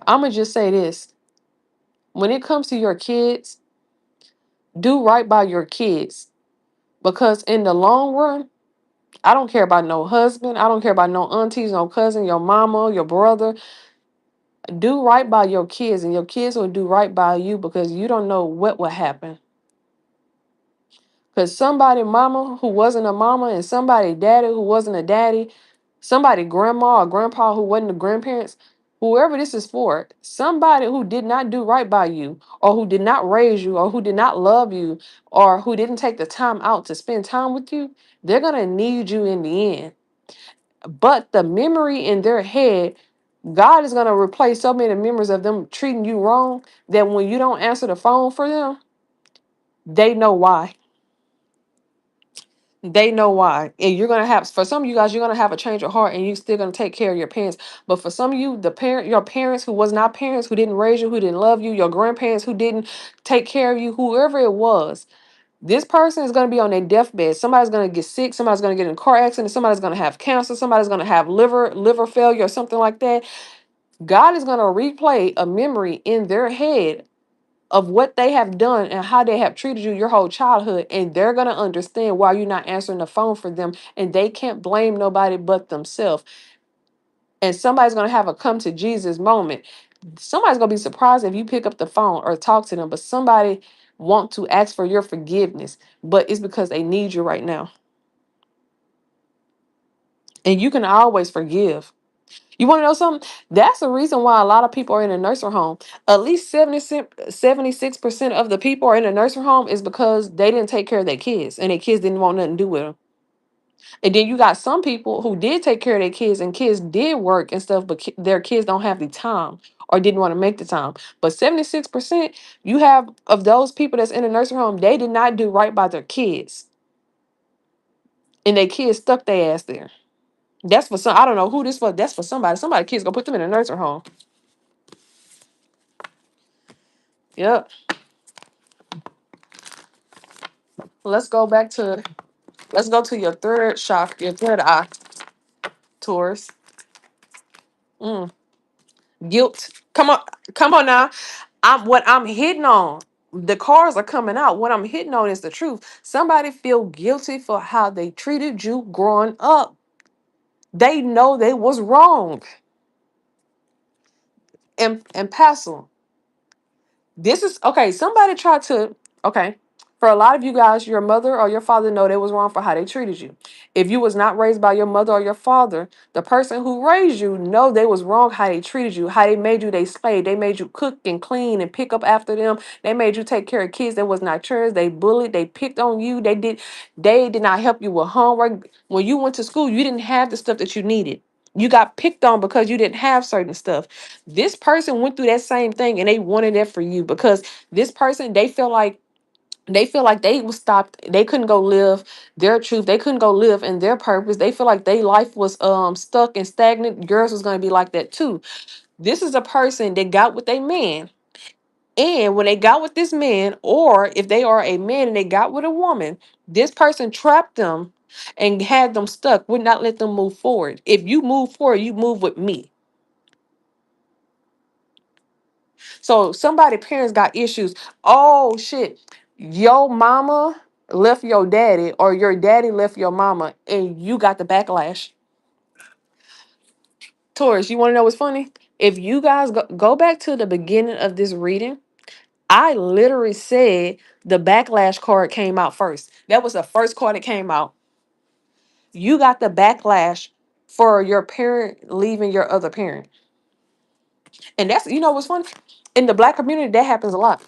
I'm going to just say this. When it comes to your kids, do right by your kids. Because in the long run, I don't care about no husband. I don't care about no aunties, no cousin, your mama, your brother. Do right by your kids, and your kids will do right by you because you don't know what will happen. Because somebody mama who wasn't a mama and somebody daddy who wasn't a daddy, somebody grandma or grandpa who wasn't the grandparents, whoever this is for, somebody who did not do right by you or who did not raise you or who did not love you or who didn't take the time out to spend time with you, they're going to need you in the end. But the memory in their head, God is going to replace so many memories of them treating you wrong that when you don't answer the phone for them, they know why. They know why. And you're gonna have, for some of you guys, you're gonna have a change of heart and you're still gonna take care of your parents. But for some of you, your parents who was not parents, who didn't raise you, who didn't love you, your grandparents who didn't take care of you, whoever it was, this person is gonna be on their deathbed. Somebody's gonna get sick, somebody's gonna get in a car accident, somebody's gonna have cancer, somebody's gonna have liver failure or something like that. God is gonna replay a memory in their head of what they have done and how they have treated you your whole childhood, and they're going to understand why you're not answering the phone for them, and they can't blame nobody but themselves. And somebody's going to have a come to Jesus moment. Somebody's going to be surprised if you pick up the phone or talk to them, but somebody want to ask for your forgiveness, but it's because they need you right now. And you can always forgive. You want to know something? That's the reason why a lot of people are in a nursing home. At least 76% of the people are in a nursing home is because they didn't take care of their kids and their kids didn't want nothing to do with them. And then you got some people who did take care of their kids and kids did work and stuff, but their kids don't have the time or didn't want to make the time. But 76% you have of those people that's in a nursing home, they did not do right by their kids. And their kids stuck their ass there. That's for some, I don't know who this for. That's for somebody. Somebody kids gonna put them in a nursing home. Yep. Let's go to your third chakra, your third eye, Taurus. Mm. Guilt. Come on now. I'm hitting on. The cards are coming out. What I'm hitting on is the truth. Somebody feel guilty for how they treated you growing up. They know they was wrong. And pass them. This is okay. Somebody tried to, okay. For a lot of you guys, your mother or your father know they was wrong for how they treated you. If you was not raised by your mother or your father, the person who raised you know they was wrong how they treated you, how they made you they slave. They made you cook and clean and pick up after them. They made you take care of kids that was not yours. They bullied, they picked on you. They did not help you with homework. When you went to school, you didn't have the stuff that you needed. You got picked on because you didn't have certain stuff. This person went through that same thing and they wanted that for you because this person, they feel like they was stopped. They couldn't go live their truth. They couldn't go live in their purpose. They feel like their life was stuck and stagnant. Yours was gonna be like that too. This is a person that got with a man. And when they got with this man, or if they are a man and they got with a woman, this person trapped them and had them stuck, would not let them move forward. If you move forward, you move with me. So somebody parents got issues. Oh shit. Your mama left your daddy or your daddy left your mama and you got the backlash. Taurus, you want to know what's funny? If you guys go back to the beginning of this reading, I literally said the backlash card came out first. That was the first card that came out. You got the backlash for your parent leaving your other parent. And that's, what's funny? In the Black community, that happens a lot.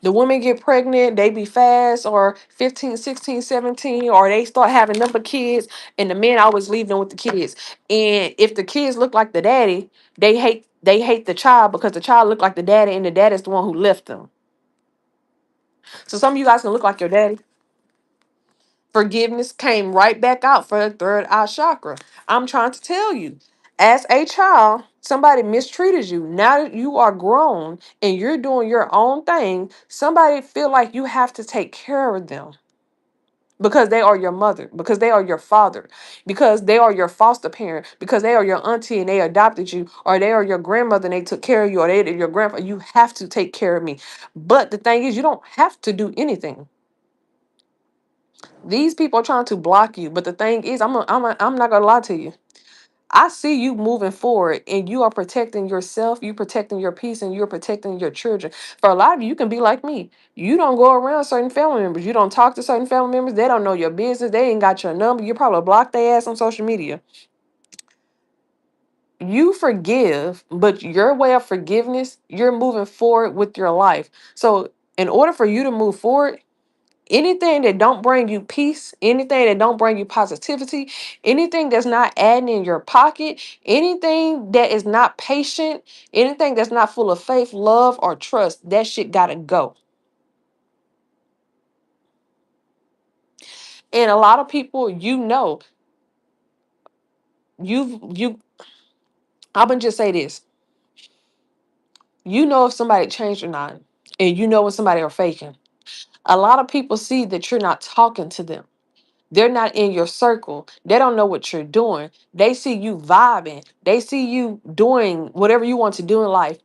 The women get pregnant, they be fast, or 15, 16, 17, or they start having number kids, and the men always leave them with the kids. And if the kids look like the daddy, they hate the child because the child look like the daddy, and the dad is the one who left them. So some of you guys can look like your daddy. Forgiveness came right back out for the third eye chakra. I'm trying to tell you, as a child, somebody mistreated you. Now that you are grown and you're doing your own thing, somebody feel like you have to take care of them because they are your mother, because they are your father, because they are your foster parent, because they are your auntie and they adopted you, or they are your grandmother and they took care of you, or they your grandpa. You have to take care of me. But the thing is, you don't have to do anything. These people are trying to block you, but the thing is, I'm not gonna lie to you. I see you moving forward, and you are protecting yourself, you protecting your peace, and you're protecting your children. For a lot of you, you can be like me. You don't go around certain family members. You don't talk to certain family members. They don't know your business. They ain't got your number. You probably block their ass on social media. You forgive, but your way of forgiveness, you're moving forward with your life. So, in order for you to move forward, anything that don't bring you peace, anything that don't bring you positivity, anything that's not adding in your pocket, anything that is not patient, anything that's not full of faith, love, or trust, that shit gotta go. And a lot of people, you I'm gonna just say this. You know if somebody changed or not, and you know when somebody are faking. A lot of people see that you're not talking to them. They're not in your circle. They don't know what you're doing. They see you vibing. They see you doing whatever you want to do in life.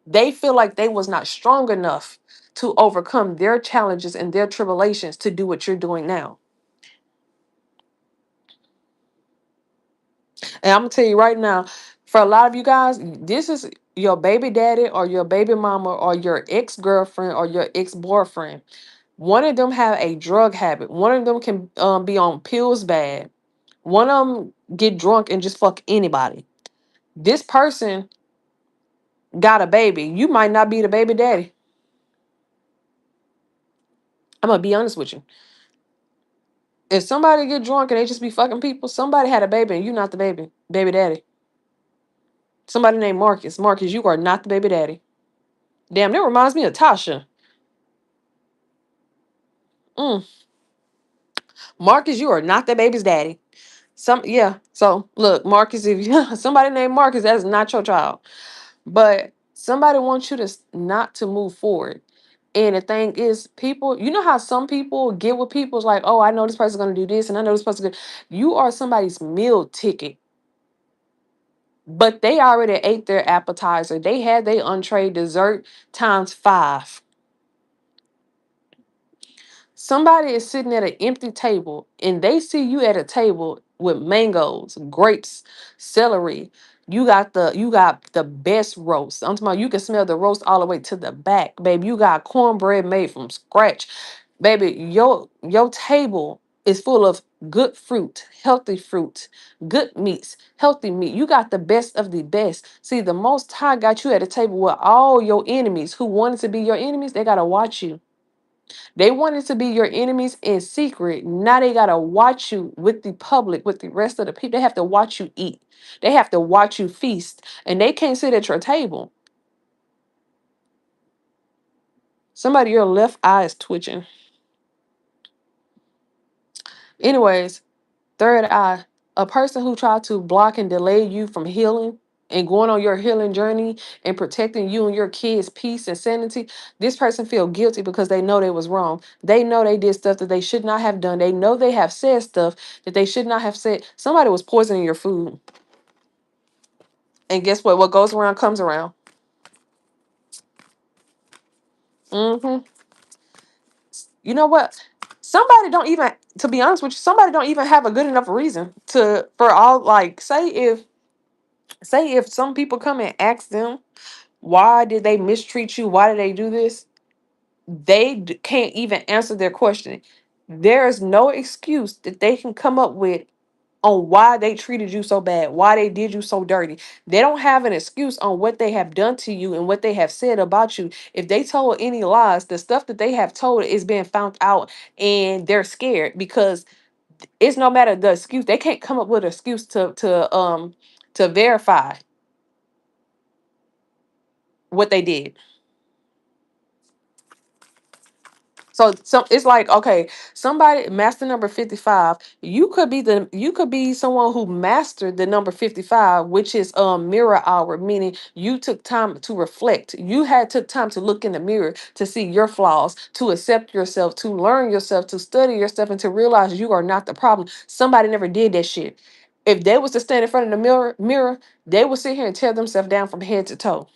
They feel like they was not strong enough to overcome their challenges and their tribulations to do what you're doing now. And I'm gonna tell you right now, for a lot of you guys, this is your baby daddy or your baby mama or your ex-girlfriend or your ex-boyfriend. One of them have a drug habit. One of them can be on pills bad. One of them get drunk and just fuck anybody. This person got a baby. You might not be the baby daddy. I'm gonna be honest with you. If somebody get drunk and they just be fucking people, somebody had a baby and you not the baby daddy. Somebody named Marcus. Marcus, you are not the baby daddy. Damn, that reminds me of Tasha. Mm. Marcus, you are not the baby's daddy. Yeah. So look, Marcus, if you somebody named Marcus, that's not your child. But somebody wants you to not to move forward. And the thing is, people, you know how some people get with people, it's like, oh, I know this person's gonna do this, and I know this person's gonna. You are somebody's meal ticket. But they already ate their appetizer. They had their entree dessert times 5. Somebody is sitting at an empty table and they see you at a table with mangoes, grapes, celery. You got the best roast. I'm talking about you can smell the roast all the way to the back, baby. You got cornbread made from scratch. Baby, your table is full of good fruit, good meats, healthy meat. You got the best of the best. See, the Most High got you at a table with all your enemies who wanted to be your enemies. They gotta watch you. They wanted to be your enemies in secret. Now they gotta watch you with the public, with the rest of the people. They have to watch you eat. They have to watch you feast, and they can't sit at your table. Somebody, your left eye is twitching. Anyways, third eye, a person who tried to block and delay you from healing and going on your healing journey and protecting you and your kids' peace and sanity, this person feel guilty because they know they was wrong. They know they did stuff that they should not have done. They know they have said stuff that they should not have said. Somebody was poisoning your food. And guess what? What goes around comes around. hmm You know what? Somebody don't even, to be honest with you, somebody don't even have a good enough reason to, for all, like, say if Say if some people come and ask them, why did they mistreat you? Why did they do this? They can't even answer their question. There is no excuse that they can come up with on why they treated you so bad, why they did you so dirty. They don't have an excuse on what they have done to you and what they have said about you. If they told any lies, the stuff that they have told is being found out, and they're scared because it's no matter the excuse. They can't come up with an excuse to verify what they did. So it's like, okay, somebody master number 55, you could be someone who mastered the number 55, which is mirror hour, meaning you took time to reflect. You had took time to look in the mirror to see your flaws, to accept yourself, to learn yourself, to study yourself, and to realize you are not the problem. Somebody never did that shit. If they was to stand in front of the mirror, they would sit here and tear themselves down from head to toe.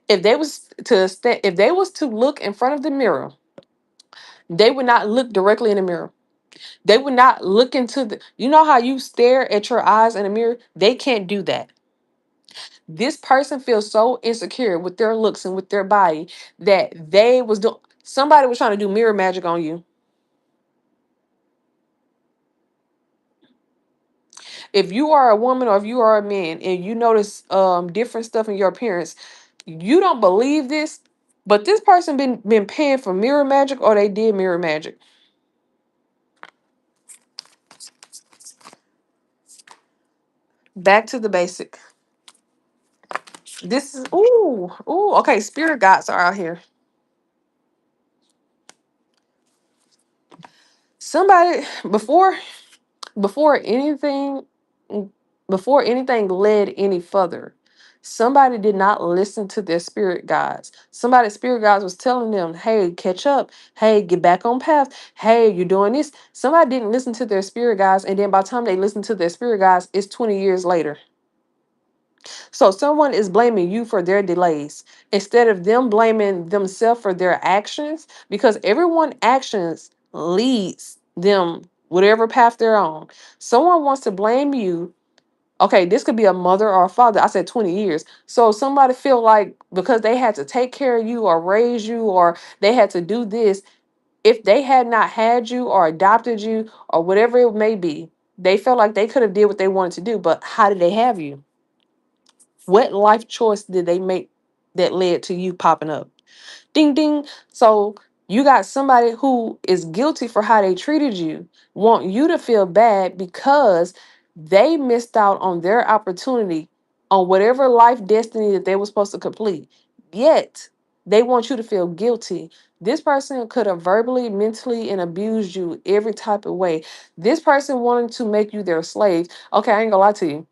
If they was to look in front of the mirror, they would not look directly in the mirror. They would not look into the, you know how you stare at your eyes in the mirror? They can't do that. This person feels so insecure with their looks and with their body that they was doing, somebody was trying to do mirror magic on you. If you are a woman or if you are a man and you notice different stuff in your appearance, you don't believe this, but this person been paying for mirror magic, or they did mirror magic. Back to the basic. This is okay. Spirit guides are out here. Somebody before anything before anything led any further, somebody did not listen to their spirit guides. Somebody's spirit guides was telling them, hey, catch up, hey, get back on path, hey, you're doing this. Somebody didn't listen to their spirit guides, and then by the time they listen to their spirit guides, it's 20 years later. So someone is blaming you for their delays instead of them blaming themselves for their actions, because everyone actions leads them whatever path they're on. Someone wants to blame you. Okay, this could be a mother or a father. I said 20 years. So somebody feel like because they had to take care of you or raise you or they had to do this, if they had not had you or adopted you or whatever it may be, they felt like they could have did what they wanted to do. But how did they have you? What life choice did they make that led to you popping up? Ding ding. So you got somebody who is guilty for how they treated you, want you to feel bad because they missed out on their opportunity on whatever life destiny that they were supposed to complete. Yet they want you to feel guilty. This person could have verbally, mentally, and abused you every type of way. This person wanted to make you their slave. Okay, I ain't gonna lie to you.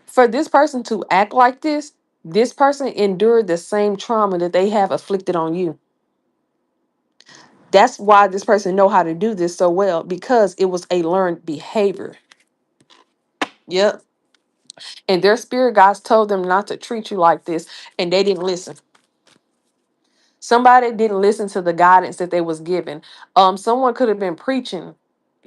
For this person to act like this person endured the same trauma that they have afflicted on you. That's why this person know how to do this so well, because it was a learned behavior. Yep. And their spirit guides told them not to treat you like this, and they didn't listen. Somebody didn't listen to the guidance that they was given. Someone could have been preaching.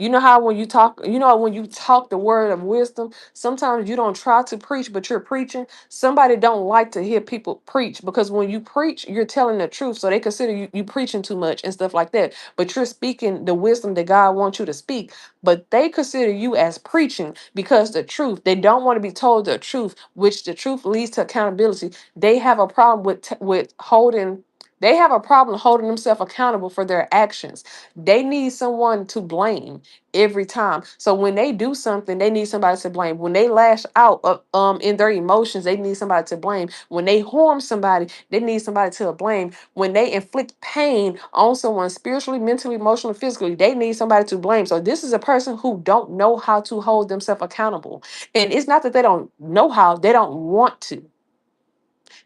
You know how when you talk the word of wisdom, sometimes you don't try to preach, but you're preaching. Somebody don't like to hear people preach, because when you preach, you're telling the truth. So they consider you preaching too much and stuff like that. But you're speaking the wisdom that God wants you to speak. But they consider you as preaching because the truth, they don't want to be told the truth, which the truth leads to accountability. They have a problem with holding they have a problem holding themselves accountable for their actions. They need someone to blame every time. So when they do something, they need somebody to blame. When they lash out in their emotions, they need somebody to blame. When they harm somebody, they need somebody to blame. When they inflict pain on someone spiritually, mentally, emotionally, physically, they need somebody to blame. So this is a person who don't know how to hold themselves accountable. And it's not that they don't know how, they don't want to.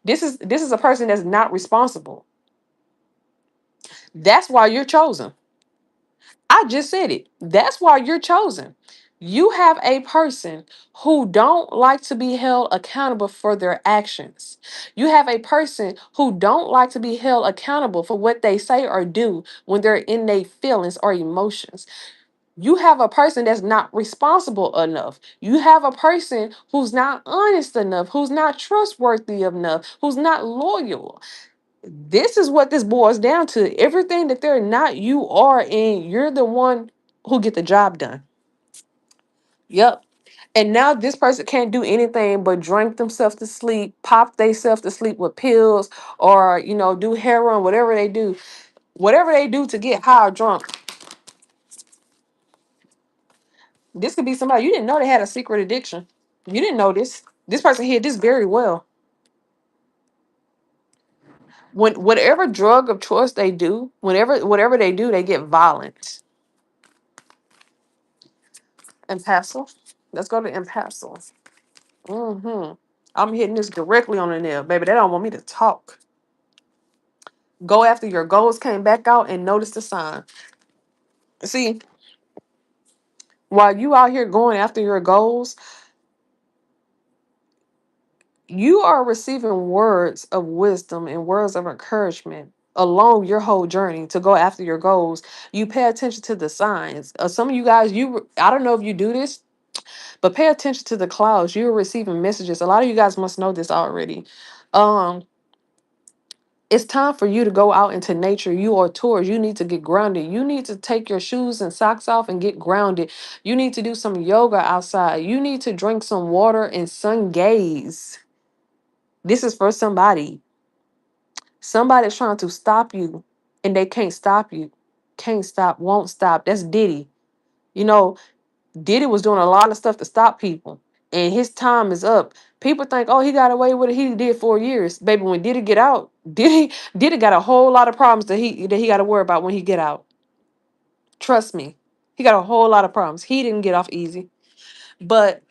This is a person that's not responsible. That's why you're chosen. I just said it. That's why you're chosen. You have a person who don't like to be held accountable for their actions. You have a person who don't like to be held accountable for what they say or do when they're in their feelings or emotions. You have a person that's not responsible enough. You have a person who's not honest enough, who's not trustworthy enough, who's not loyal. This is what this boils down to. Everything that they're not, you are, and you're the one who get the job done. Yep. And now this person can't do anything but drink themselves to sleep, pop themselves to sleep with pills, or do heroin, whatever they do to get high or drunk. This could be somebody you didn't know they had a secret addiction. You didn't know this. This person hid this very well. When whatever drug of choice they do, whatever they do, they get violent. Impassive. Let's go to impassive. I'm hitting this directly on the nail, baby. They don't want me to talk. Go after your goals came back out and notice the sign. See, while you out here going after your goals, you are receiving words of wisdom and words of encouragement along your whole journey to go after your goals. You pay attention to the signs. Some of you guys, I don't know if you do this, but pay attention to the clouds. You're receiving messages. A lot of you guys must know this already. Um, it's time for you to go out into nature. You are tours. You need to get grounded. You need to take your shoes and socks off and get grounded. You need to do some yoga outside. You need to drink some water and sun gaze. This is for somebody. Somebody's trying to stop you and they can't stop you. Can't stop, won't stop. That's Diddy. You know, Diddy was doing a lot of stuff to stop people, and his time is up. People think, oh, he got away with it. He did 4 years, baby. When Diddy get out, Diddy got a whole lot of problems that he got to worry about when he get out. Trust me, he got a whole lot of problems. He didn't get off easy, but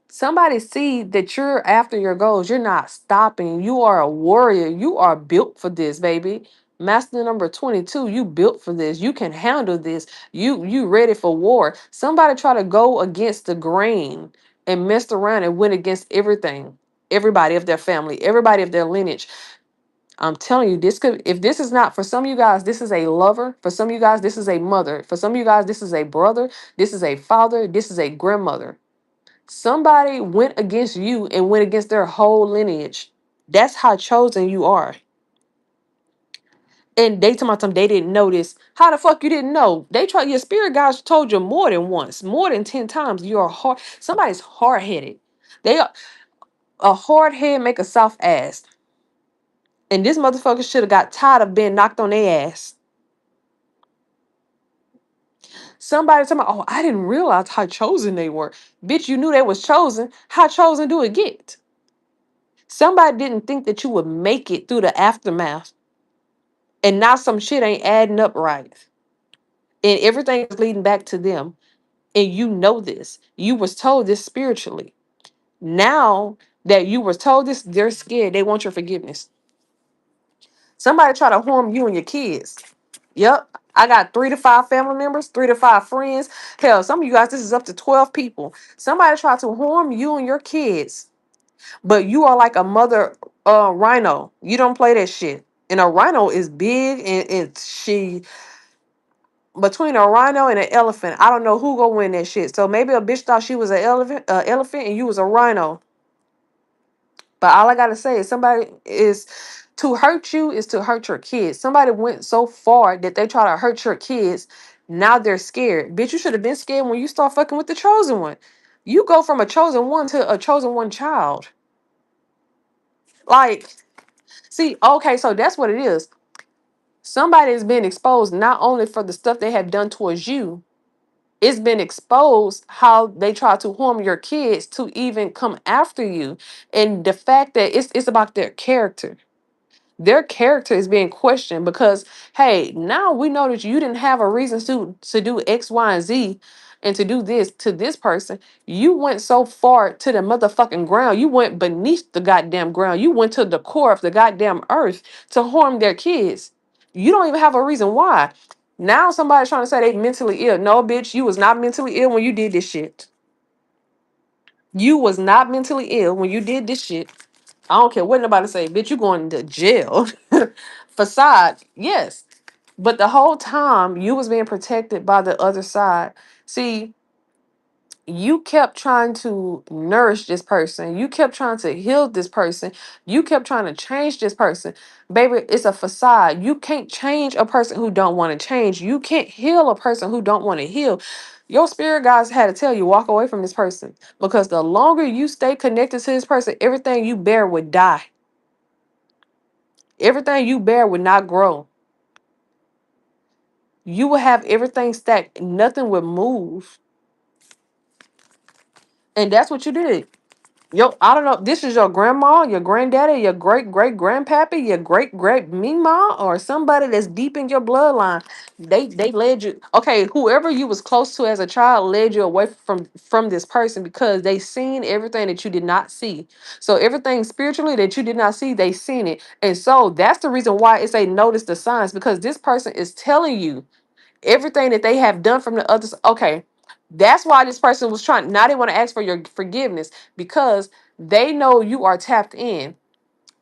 somebody see that you're after your goals. You're not stopping. You are a warrior. You are built for this, baby. Master number 22, you built for this. You can handle this. You ready for war. Somebody try to go against the grain and messed around and went against everything. Everybody of their family, everybody of their lineage. I'm telling you, this could, if this is not for some of you guys, this is a lover. For some of you guys, this is a mother. For some of you guys, this is a brother. This is a father. This is a grandmother. Somebody went against you and went against their whole lineage. That's how chosen you are. And they told me they didn't know this. How the fuck you didn't know? They tried, your spirit guides told you more than once, more than 10 times. You're hard. Somebody's hard headed. They are a hard head make a soft ass. And this motherfucker should have got tired of being knocked on their ass. Somebody told me, oh, I didn't realize how chosen they were. Bitch, you knew they was chosen. How chosen do it get? Somebody didn't think that you would make it through the aftermath. And now some shit ain't adding up right. And everything is leading back to them. And you know this. You was told this spiritually. Now that you was told this, they're scared. They want your forgiveness. Somebody try to harm you and your kids. Yep. I got 3 to 5 family members, 3 to 5 friends. Hell, some of you guys, this is up to 12 people. Somebody try to harm you and your kids. But you are like a mother rhino. You don't play that shit. And a rhino is big, and she, between a rhino and an elephant, I don't know who gonna win that shit. So maybe a bitch thought she was an elephant and you was a rhino. But all I gotta say is somebody is to hurt you is to hurt your kids. Somebody went so far that they try to hurt your kids. Now they're scared. Bitch, you should have been scared when you start fucking with the chosen one. You go from a chosen one to a chosen one child. Like, see, okay, so that's what it is. Somebody has been exposed not only for the stuff they have done towards you, it's been exposed how they try to harm your kids to even come after you. And the fact that it's about their character. Their character is being questioned because, hey, now we know that you didn't have a reason to do X, Y, and Z and to do this to this person. You went so far to the motherfucking ground. You went beneath the goddamn ground. You went to the core of the goddamn earth to harm their kids. You don't even have a reason why. Now somebody's trying to say they mentally ill. No, bitch, you was not mentally ill when you did this shit. You was not mentally ill when you did this shit. I don't care what nobody say, bitch, you going to jail. Facade, yes. But the whole time you was being protected by the other side. See, you kept trying to nourish this person. You kept trying to heal this person. You kept trying to change this person. Baby, it's a facade. You can't change a person who don't want to change. You can't heal a person who don't want to heal. Your spirit guides had to tell you, walk away from this person. Because the longer you stay connected to this person, everything you bear would die. Everything you bear would not grow. You will have everything stacked. Nothing would move. And that's what you did. Yo, I don't know. This is your grandma, your granddaddy, your great great grandpappy, your great great mima, or somebody that's deep in your bloodline. They led you. Okay, whoever you was close to as a child led you away from this person because they seen everything that you did not see. So everything spiritually that you did not see, they seen it, and so that's the reason why it's a notice the signs, because this person is telling you everything that they have done from the others. Okay, that's why this person was trying. Now they want to ask for your forgiveness because they know you are tapped in.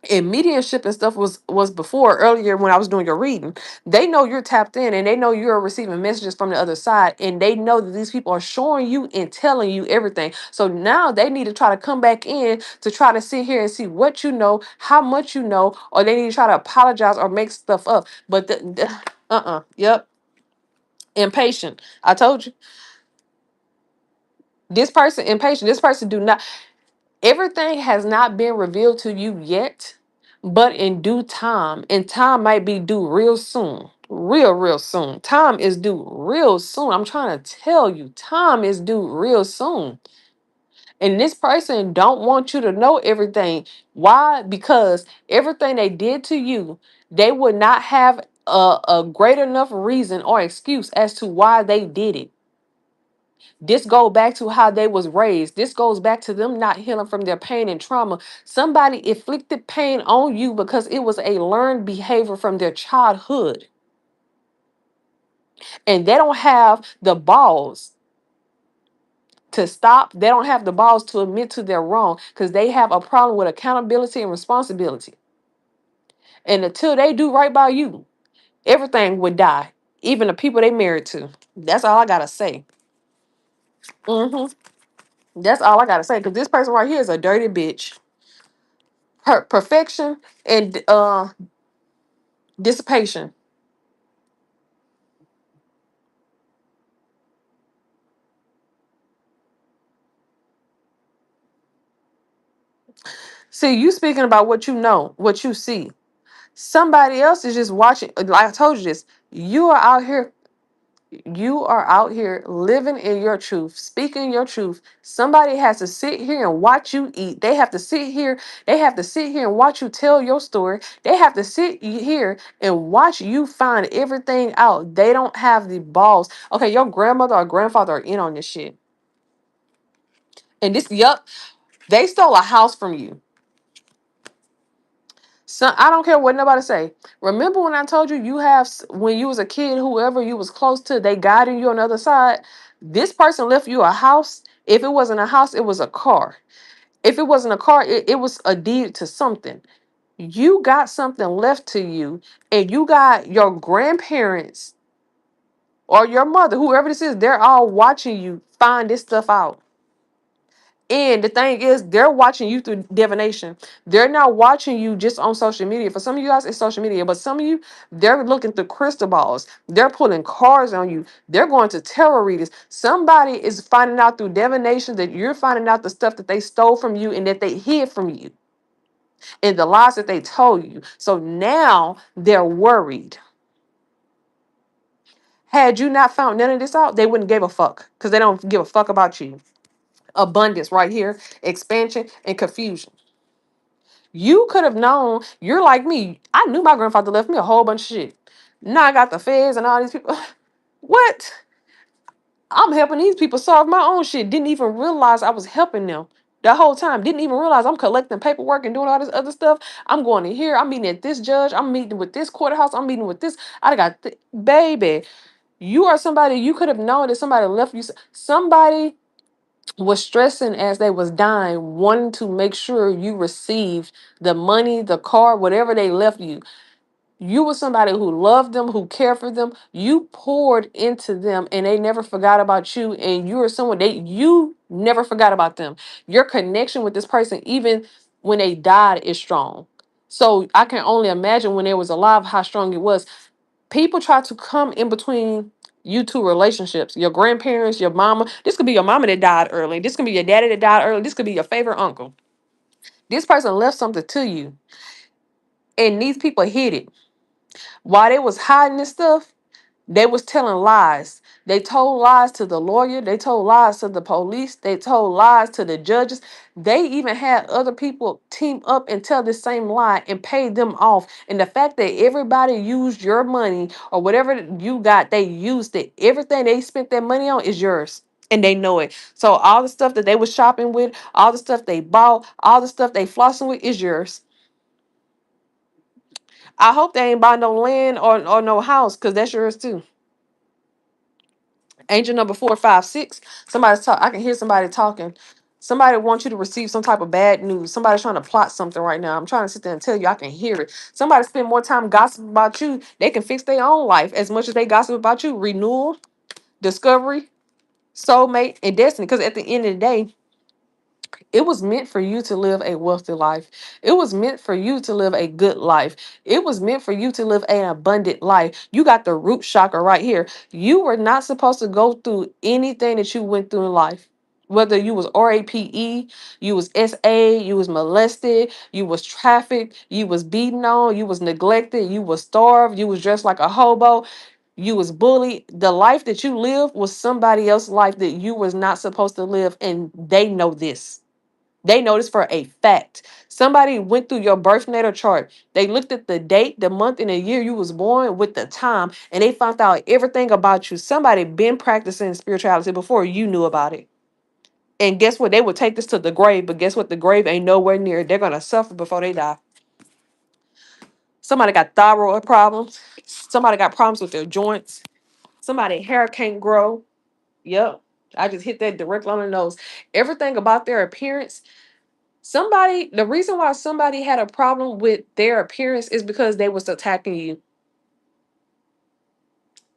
And mediumship and stuff was before earlier when I was doing your reading. They know you're tapped in and they know you're receiving messages from the other side, and they know that these people are showing you and telling you everything. So now they need to try to come back in to try to sit here and see what you know, how much you know, or they need to try to apologize or make stuff up. But yep, impatient. I told you. This person impatient. This person do not. Everything has not been revealed to you yet, but in due time. And time might be due real soon. Real soon. Time is due real soon. I'm trying to tell you, time is due real soon. And this person don't want you to know everything. Why? Because everything they did to you, they would not have a great enough reason or excuse as to why they did it. This goes back to how they was raised. This goes back to them not healing from their pain and trauma. Somebody inflicted pain on you because it was a learned behavior from their childhood. And they don't have the balls to stop. They don't have the balls to admit to their wrong because they have a problem with accountability and responsibility. And until they do right by you, everything would die. Even the people they married to. That's all I gotta say. hmm That's all I gotta say. Because this person right here is a dirty bitch. Her perfection and dissipation. See, you speaking about what you know, what you see. Somebody else is just watching. Like I told you this. You are out here. You are out here living in your truth, speaking your truth. Somebody has to sit here and watch you eat. They have to sit here. They have to sit here and watch you tell your story. They have to sit here and watch you find everything out. They don't have the balls. Okay, your grandmother or grandfather are in on this shit. And this, yup, they stole a house from you. So I don't care what nobody say. Remember when I told you when you was a kid, whoever you was close to, they guided you on the other side. This person left you a house. If it wasn't a house, it was a car. If it wasn't a car, it was a deed to something. You got something left to you, and you got your grandparents or your mother, whoever this is, they're all watching you find this stuff out. And the thing is, they're watching you through divination. They're not watching you just on social media. For some of you guys, it's social media. But some of you, they're looking through crystal balls. They're pulling cards on you. They're going to tarot readers. Somebody is finding out through divination that you're finding out the stuff that they stole from you and that they hid from you and the lies that they told you. So now they're worried. Had you not found none of this out, they wouldn't give a fuck because they don't give a fuck about you. Abundance right here, expansion and confusion. You could have known. You're like me. I knew my grandfather left me a whole bunch of shit. Now I got the feds and all these people. What? I'm helping these people solve my own shit. Didn't even realize I was helping them the whole time. Didn't even realize I'm collecting paperwork and doing all this other stuff. I'm going to here. I'm meeting at this judge. I'm meeting with this courthouse. I'm meeting with this. Baby, you are somebody. You could have known that somebody left you. Somebody was stressing as they was dying, wanting to make sure you received the money, the car, whatever they left you. You were somebody who loved them, who cared for them. You poured into them and they never forgot about you. And you were someone you never forgot about them. Your connection with this person, even when they died, is strong. So I can only imagine when they was alive how strong it was. People try to come in between you two relationships, your grandparents, your mama. This could be your mama that died early. This could be your daddy that died early. This could be your favorite uncle. This person left something to you, and these people hid it. While they was hiding this stuff, they was telling lies. They told lies to the lawyer. They told lies to the police. They told lies to the judges. They even had other people team up and tell the same lie and pay them off. And the fact that everybody used your money or whatever you got, they used it. Everything they spent their money on is yours. And they know it. So all the stuff that they was shopping with, all the stuff they bought, all the stuff they flossing with is yours. I hope they ain't buy no land or no house, because that's yours too. Angel number 456. Somebody's talk. I can hear somebody talking. Somebody wants you to receive some type of bad news. Somebody's trying to plot something right now. I'm trying to sit there and tell you I can hear it. Somebody spend more time gossiping about you. They can fix their own life as much as they gossip about you. Renewal, discovery, soulmate, and destiny. Because at the end of the day, it was meant for you to live a wealthy life. It was meant for you to live a good life. It was meant for you to live an abundant life. You got the root chakra right here. You were not supposed to go through anything that you went through in life. Whether you was RAPE, you was SA, you was molested, you was trafficked, you was beaten on, you was neglected, you was starved, you was dressed like a hobo, you was bullied. The life that you lived was somebody else's life that you was not supposed to live, and they know this. They know this for a fact. Somebody went through your birth natal chart. They looked at the date, the month, and the year you was born with the time, and they found out everything about you. Somebody been practicing spirituality before you knew about it. And guess what? They would take this to the grave, but guess what? The grave ain't nowhere near. They're gonna suffer before they die. Somebody got thyroid problems. Somebody got problems with their joints. Somebody hair can't grow. Yep. I just hit that directly on the nose. Everything about their appearance. The reason why somebody had a problem with their appearance is because they was attacking you.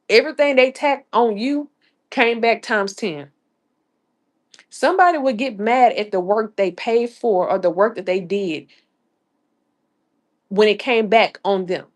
Everything they tacked on you came back times 10. Somebody would get mad at the work they paid for or the work that they did when it came back on them.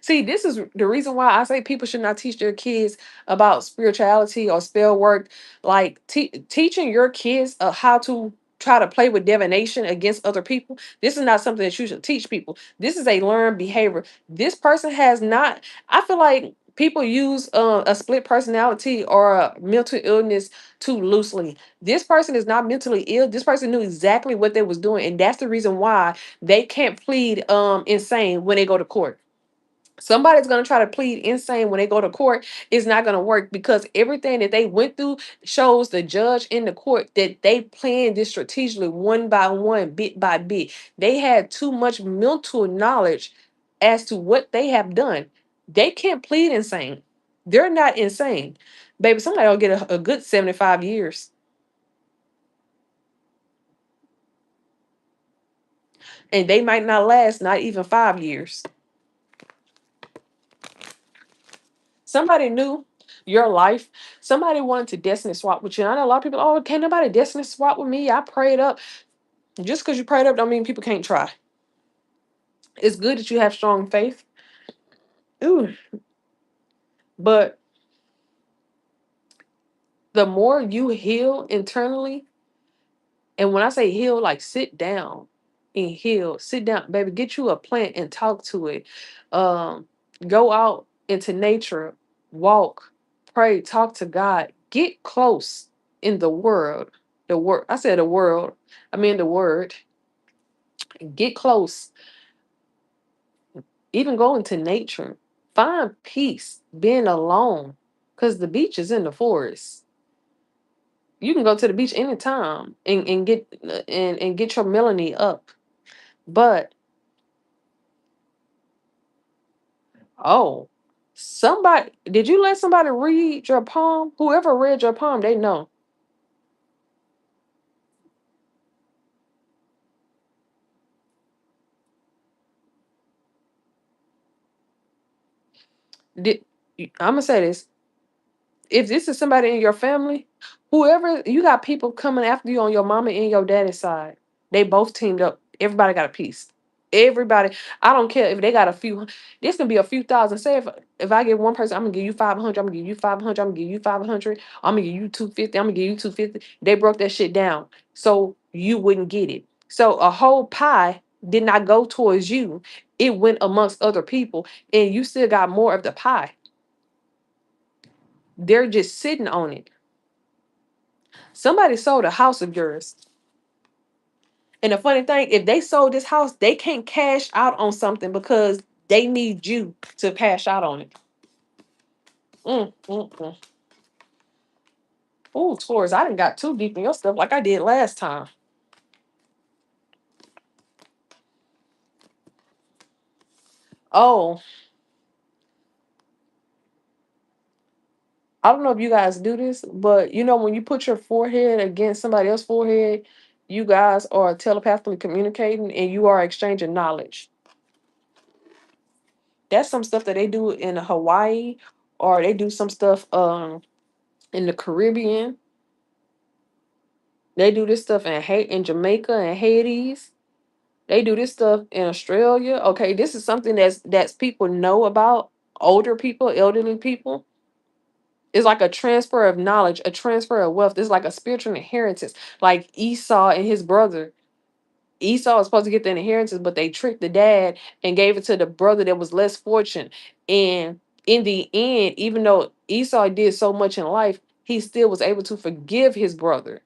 See, this is the reason why I say people should not teach their kids about spirituality or spell work. Like teaching your kids how to try to play with divination against other people. This is not something that you should teach people. This is a learned behavior. This person has not. I feel like people use a split personality or a mental illness too loosely. This person is not mentally ill. This person knew exactly what they was doing, and that's the reason why they can't plead insane when they go to court. Somebody's going to try to plead insane when they go to court. It's not going to work, because everything that they went through shows the judge in the court that they planned this strategically, one by one, bit by bit. They had too much mental knowledge as to what they have done. They can't plead insane. They're not insane. Baby, somebody will get a good 75 years, and they might not last not even 5 years. Somebody knew your life. Somebody wanted to destiny swap with you. And I know a lot of people, oh, can't nobody destiny swap with me. I prayed up. Just because you prayed up don't mean people can't try. It's good that you have strong faith. Ooh. But the more you heal internally, and when I say heal, like sit down and heal. Sit down, baby. Get you a plant and talk to it. Um, Go out into nature, walk, pray, talk to God. Get close in the world. The word. I said the world. I mean the word. Get close. Even go into nature. Find peace being alone. Cause the beach is in the forest. You can go to the beach anytime and get your melanie up. But oh, somebody, did you let somebody read your palm? Whoever read your palm, they know. Did I'm gonna say this? If this is somebody in your family, whoever you got people coming after you on your mama and your daddy's side, they both teamed up. Everybody got a piece. Everybody, I don't care if they got a few. This can be a few thousand. Say if I get one person, I'm gonna give you 500. I'm gonna give you 500. I'm gonna give you 500. I'm gonna give you 250. I'm gonna give you 250. They broke that shit down so you wouldn't get it. So a whole pie did not go towards you. It went amongst other people, and you still got more of the pie. They're just sitting on it. Somebody sold a house of yours. And the funny thing, if they sold this house, they can't cash out on something because they need you to cash out on it. Mm, mm, mm. Ooh, Taurus, I didn't got too deep in your stuff like I did last time. Oh, I don't know if you guys do this, but you know when you put your forehead against somebody else's forehead, you guys are telepathically communicating and you are exchanging knowledge. That's some stuff that they do in Hawaii, or they do some stuff in the Caribbean. They do this stuff in Jamaica and Hades. They do this stuff in Australia. Okay, this is something that's people know about. Older people, elderly people. It's like a transfer of knowledge, a transfer of wealth. It's like a spiritual inheritance. Like Esau and his brother. Esau was supposed to get the inheritance, but they tricked the dad and gave it to the brother that was less fortunate. And in the end, even though Esau did so much in life, he still was able to forgive his brother.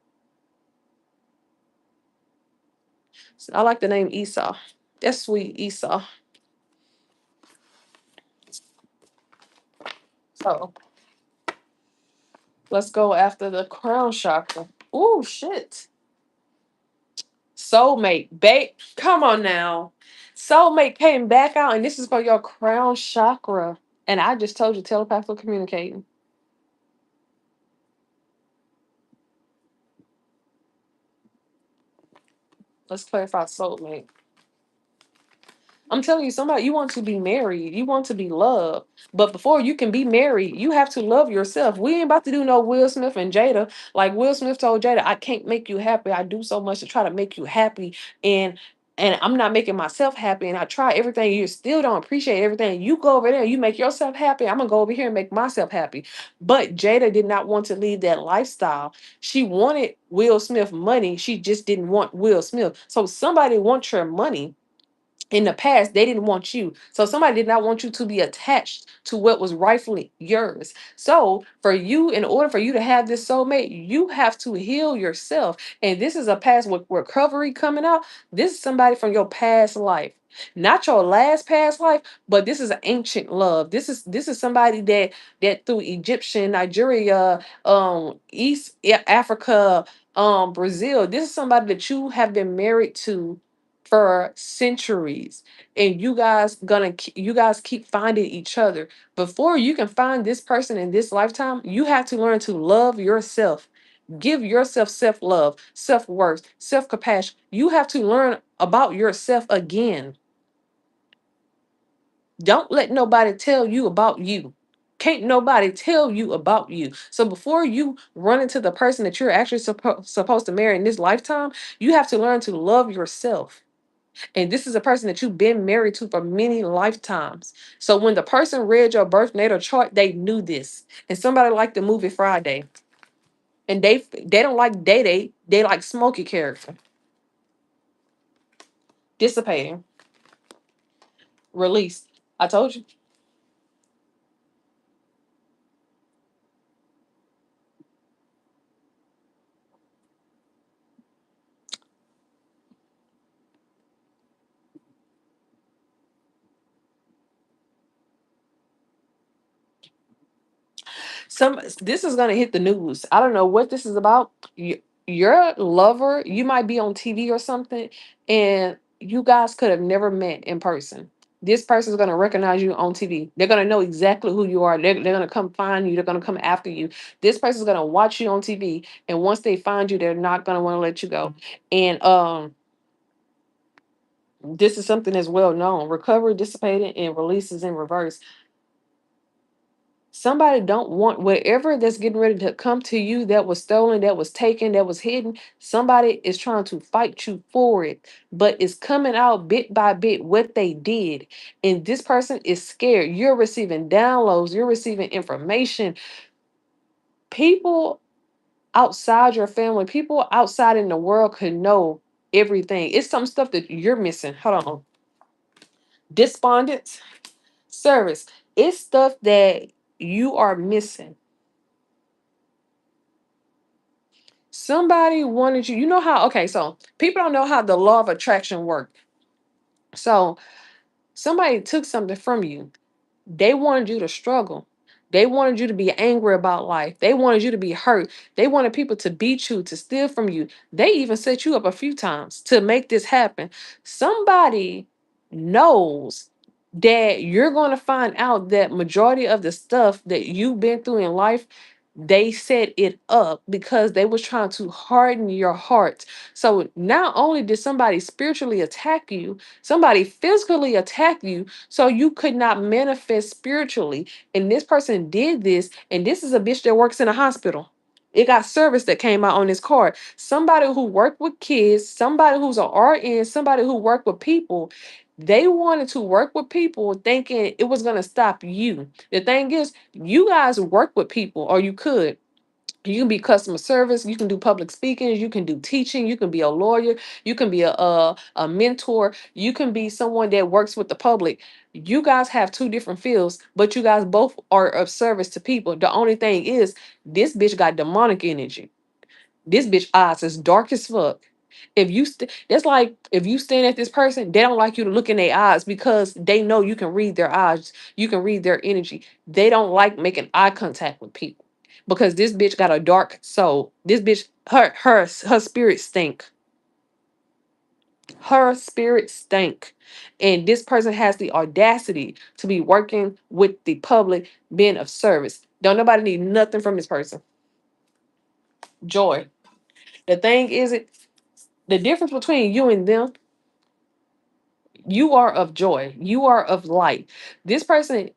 So I like the name Esau. That's sweet, Esau. So let's go after the crown chakra. Oh shit. Soulmate. Babe, come on now. Soulmate came back out, and this is for your crown chakra. And I just told you telepathical communicating. Let's clarify soulmate. I'm telling you, somebody you want to be married, you want to be loved. But before you can be married, you have to love yourself. We ain't about to do no Will Smith and Jada. Like Will Smith told Jada, I can't make you happy. I do so much to try to make you happy. And I'm not making myself happy. And I try everything. You still don't appreciate everything. You go over there, you make yourself happy. I'm gonna go over here and make myself happy. But Jada did not want to leave that lifestyle. She wanted Will Smith money. She just didn't want Will Smith. So somebody wants your money. In the past, they didn't want you. So somebody did not want you to be attached to what was rightfully yours. So for you, in order for you to have this soulmate, you have to heal yourself. And this is a past with recovery coming out. This is somebody from your past life. Not your last past life, but this is an ancient love. This is somebody that through Egyptian, Nigeria, East Africa, Brazil. This is somebody that you have been married to for centuries, and you guys keep finding each other. Before you can find this person in this lifetime, you have to learn to love yourself. Give yourself self-love, self-worth, self-compassion. You have to learn about yourself again. Don't let nobody tell you about you. Can't nobody tell you about you. So before you run into the person that you're actually supposed to marry in this lifetime, you have to learn to love yourself. And this is a person that you've been married to for many lifetimes. So when the person read your birth natal chart, they knew this. And somebody liked the movie Friday. And they don't like Day, they like Smokey character. Dissipating. Released. I told you. This is gonna hit the news. I don't know what this is about. Your lover, you might be on TV or something, and you guys could have never met in person. This person is gonna recognize you on TV. They're gonna know exactly who you are. They're gonna come find you. They're gonna come after you. This person is gonna watch you on TV, and once they find you, they're not gonna want to let you go. And this is something that's well known. Recovery, dissipating, and releases in reverse. Somebody don't want whatever that's getting ready to come to you that was stolen, that was taken, that was hidden. Somebody is trying to fight you for it, but it's coming out bit by bit what they did. And this person is scared. You're receiving downloads, you're receiving information. People outside your family, people outside in the world could know everything. It's some stuff that you're missing. Hold on. Despondence, service. It's stuff that you are missing. Somebody wanted you. You know how, okay, so people don't know how the law of attraction works. So somebody took something from you. They wanted you to struggle. They wanted you to be angry about life. They wanted you to be hurt. They wanted people to beat you, to steal from you. They even set you up a few times to make this happen. Somebody knows that you're going to find out that majority of the stuff that you've been through in life, they set it up because they was trying to harden your heart. So not only did somebody spiritually attack you, somebody physically attacked you so you could not manifest spiritually. And this person did this, and this is a bitch that works in a hospital. It got service that came out on this card. Somebody who worked with kids, somebody who's an RN, somebody who worked with people. They wanted to work with people thinking it was going to stop you. The thing is, you guys work with people, or you could. You can be customer service, you can do public speaking, you can do teaching, you can be a lawyer, you can be a mentor, you can be someone that works with the public. You guys have two different fields, but you guys both are of service to people. The only thing is, this bitch got demonic energy. This bitch eyes is dark as fuck. If you that's like if you stand at this person, they don't like you to look in their eyes because they know you can read their eyes, you can read their energy. They don't like making eye contact with people because this bitch got a dark soul. This bitch, her spirit stink. Her spirit stink. And this person has the audacity to be working with the public, being of service. Don't nobody need nothing from this person. Joy. The thing is, the difference between you and them, you are of joy, you are of light. This person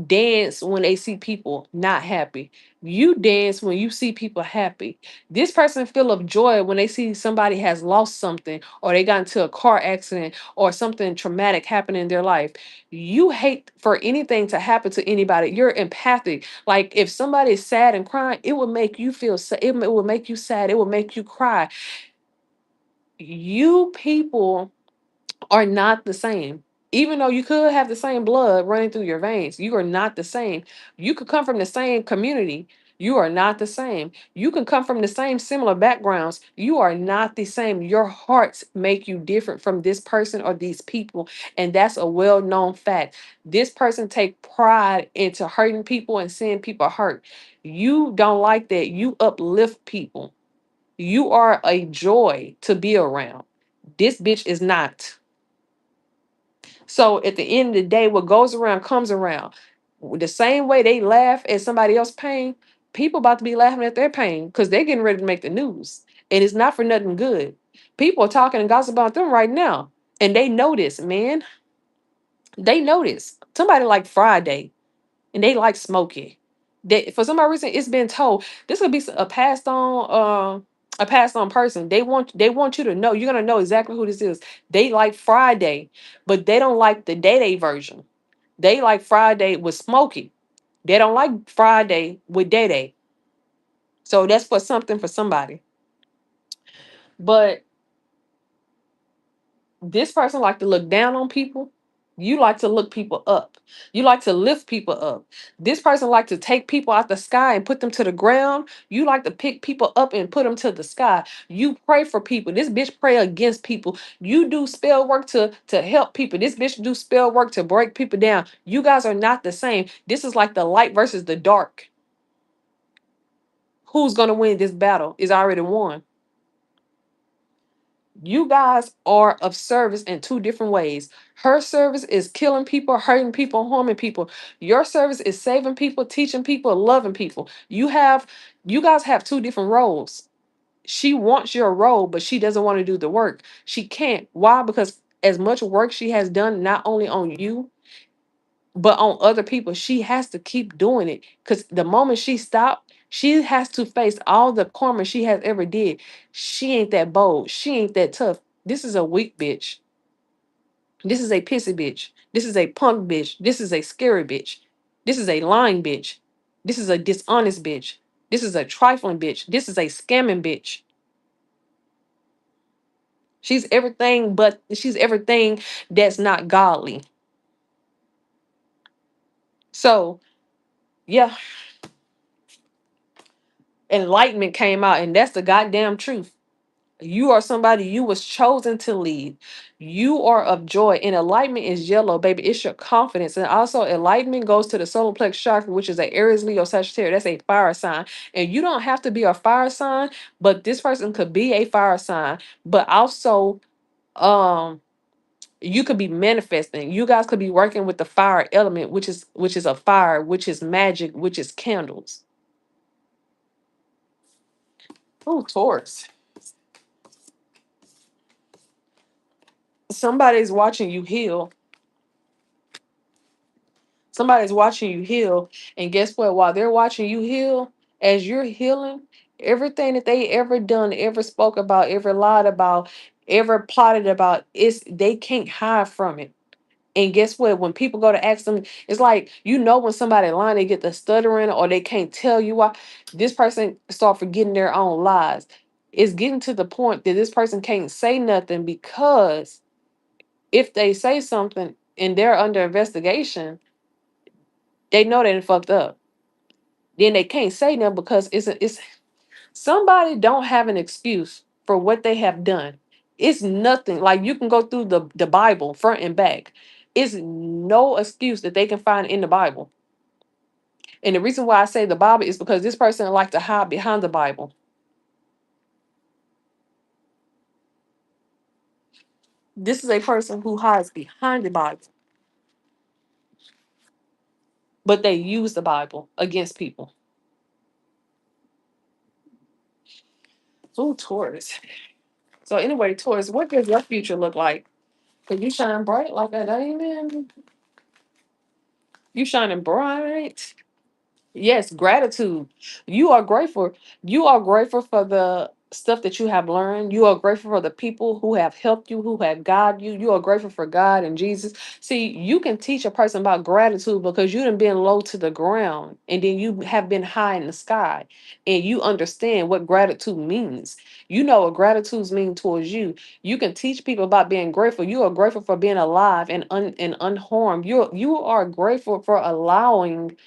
dance when they see people not happy. You dance when you see people happy. This person feel of joy when they see somebody has lost something, or they got into a car accident, or something traumatic happened in their life. You hate for anything to happen to anybody. You're empathic. Like if somebody is sad and crying, it would make you feel sad. It would make you sad, it would make you cry. You people are not the same. Even though you could have the same blood running through your veins, you are not the same. You could come from the same community. You are not the same. You can come from the same similar backgrounds. You are not the same. Your hearts make you different from this person or these people. And that's a well-known fact. This person take pride into hurting people and seeing people hurt. You don't like that. You uplift people. You are a joy to be around. This bitch is not. So at the end of the day, what goes around comes around. The same way they laugh at somebody else's pain, people about to be laughing at their pain because they're getting ready to make the news. And it's not for nothing good. People are talking and gossip about them right now. And they know this, man. They know this. Somebody like Friday and they like smoking. They, for some reason, it's been told this could be a passed on person. They want you to know. You're gonna know exactly who this is. They like Friday, but they don't like the day version. They like Friday with Smokey. They don't like Friday with Day Day. So that's for something for somebody. But this person like to look down on people. You like to look people up. You like to lift people up. This person like to take people out the sky and put them to the ground. You like to pick people up and put them to the sky. You pray for people. This bitch pray against people. You do spell work to help people. This bitch do spell work to break people down. You guys are not the same. This is like the light versus the dark. Who's gonna win this battle is already won. You guys are of service in two different ways. Her service is killing people, hurting people, harming people. Your service is saving people, teaching people, loving people. You guys have two different roles. She wants your role, but she doesn't want to do the work. She can't. Why? Because as much work she has done, not only on you, But on other people, she has to keep doing it. Because the moment she stopped, she has to face all the karma she has ever did. She ain't that bold. She ain't that tough. This is a weak bitch. This is a pissy bitch. This is a punk bitch. This is a scary bitch. This is a lying bitch. This is a dishonest bitch. This is a trifling bitch. This is a scamming bitch. She's everything, but she's everything that's not godly. So, yeah, enlightenment came out, and that's the goddamn truth. You are somebody, you was chosen to lead. You are of joy. And enlightenment is yellow, baby. It's your confidence. And also enlightenment goes to the solar plex chakra, which is a Aries, Leo, Sagittarius. That's a fire sign. And you don't have to be a fire sign, but this person could be a fire sign. But also, um, you could be manifesting. You guys could be working with the fire element, which is a fire, which is magic, which is candles. Oh, Taurus. Somebody's watching you heal. Somebody's watching you heal. And guess what? While they're watching you heal, as you're healing, everything that they ever done, ever spoke about, ever lied about, ever plotted about, it's they can't hide from it. And guess what? When people go to ask them, it's like, when somebody lying, they get the stuttering or they can't tell you why. This person start forgetting their own lies. It's getting to the point that this person can't say nothing, because if they say something and they're under investigation, they know they done fucked up. Then they can't say nothing because it's somebody don't have an excuse for what they have done. It's nothing. Like, you can go through the Bible front and back. It's no excuse that they can find in the Bible. And the reason why I say the Bible is because this person like to hide behind the Bible. This is a person who hides behind the Bible, but they use the Bible against people. Oh, Taurus. So anyway, Taurus, what does your future look like? Because you shine bright like a diamond. You shining bright. Yes, gratitude. You are grateful. You are grateful for the stuff that you have learned. You are grateful for the people who have helped you, who have guided you. You are grateful for God and Jesus. See, you can teach a person about gratitude because you done been low to the ground and then you have been high in the sky, and you understand what gratitude means. You know what gratitude means towards you. You can teach people about being grateful. You are grateful for being alive and unharmed. You are grateful for allowing,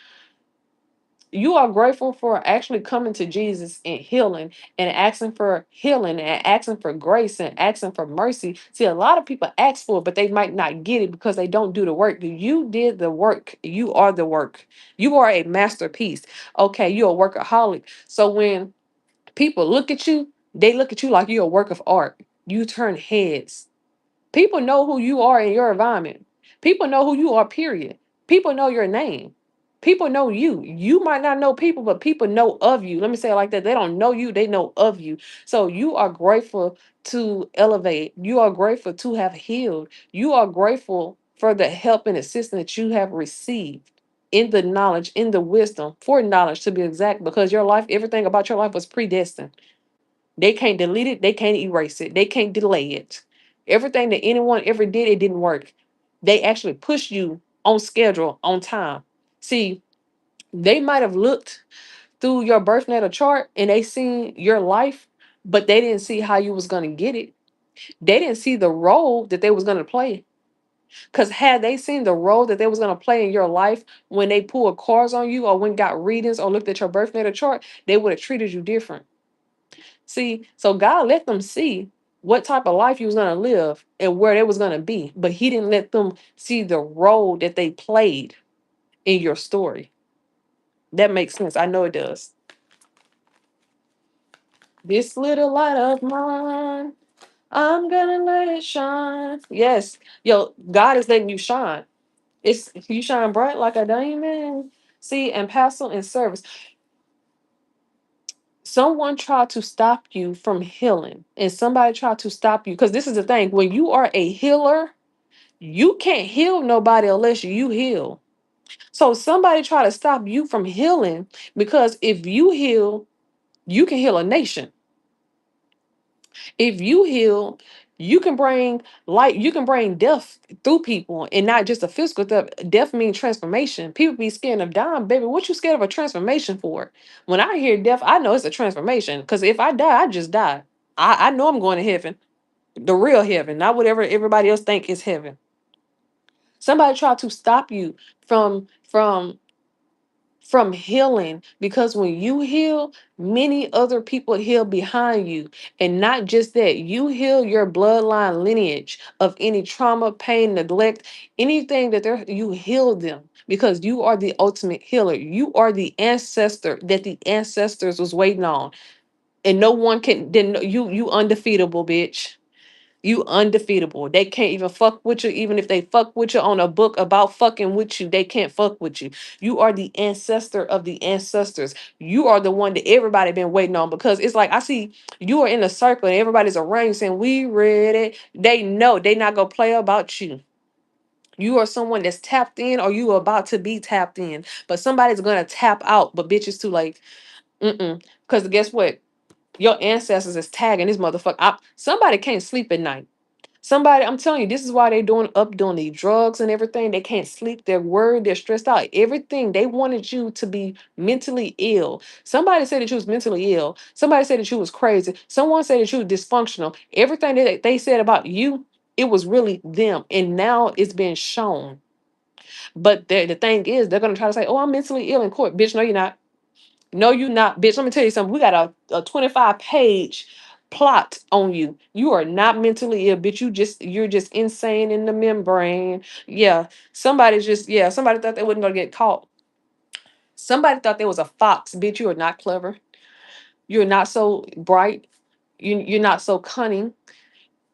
you are grateful for actually coming to Jesus and healing and asking for healing and asking for grace and asking for mercy. See, a lot of people ask for it, but they might not get it because they don't do the work. You did the work. You are the work. You are a masterpiece. Okay, you're a workaholic. So when people look at you, they look at you like you're a work of art. You turn heads. People know who you are in your environment. People know who you are, period. People know your name. People know you. You might not know people, but people know of you. Let me say it like that. They don't know you, they know of you. So you are grateful to elevate. You are grateful to have healed. You are grateful for the help and assistance that you have received in the knowledge, in the wisdom, for knowledge to be exact, because your life, everything about your life was predestined. They can't delete it. They can't erase it. They can't delay it. Everything that anyone ever did, it didn't work. They actually pushed you on schedule, on time. See, they might have looked through your birth natal chart and they seen your life, but they didn't see how you was going to get it. They didn't see the role that they was going to play. Because had they seen the role that they was going to play in your life when they pulled cards on you or when got readings or looked at your birth natal chart, they would have treated you different. See, so God let them see what type of life you was gonna live and where they was gonna be, but He didn't let them see the role that they played in your story. That makes sense. I know it does. This little light of mine, I'm gonna let it shine. Yes, yo, God is letting you shine. It's you shine bright like a diamond. See, and pastel and service. Someone tried to stop you from healing, and somebody tried to stop you, because this is the thing: when you are a healer, you can't heal nobody unless you heal. So somebody try to stop you from healing, because if you heal, you can heal a nation. If you heal, you can bring light, you can bring death through people, and not just a physical death. Death means transformation. People be scared of dying, baby. What you scared of a transformation for? When I hear death, I know it's a transformation. Because if I die, I just die. I know I'm going to heaven, the real heaven, not whatever everybody else think is heaven. Somebody try to stop you from healing, because when you heal, many other people heal behind you. And not just that, you heal your bloodline lineage of any trauma, pain, neglect, anything that you heal them, because you are the ultimate healer. You are the ancestor that the ancestors was waiting on. And no one can, then you undefeatable, bitch. You undefeatable. They can't even fuck with you. Even if they fuck with you on a book about fucking with you, they can't fuck with you. You are the ancestor of the ancestors. You are the one that everybody been waiting on, because it's like I see you are in a circle and everybody's around saying, "We ready." They know they not gonna play about you. You are someone that's tapped in, or you are about to be tapped in. But somebody's gonna tap out, but bitch, it's too late. Because guess what? Your ancestors is tagging this motherfucker. Somebody can't sleep at night. Somebody, I'm telling you, this is why they're doing the drugs and everything. They can't sleep. They're worried. They're stressed out. Everything. They wanted you to be mentally ill. Somebody said that you was mentally ill. Somebody said that you was crazy. Someone said that you was dysfunctional. Everything that they said about you, it was really them. And now it's been shown. But the thing is, they're gonna try to say, "Oh, I'm mentally ill in court." Bitch, no, you're not. No, you not, bitch. Let me tell you something. We got a 25-page plot on you. You are not mentally ill, bitch. You're just insane in the membrane. Yeah. Somebody thought they wasn't gonna get caught. Somebody thought there was a fox, bitch. You are not clever. You're not so bright. You're not so cunning.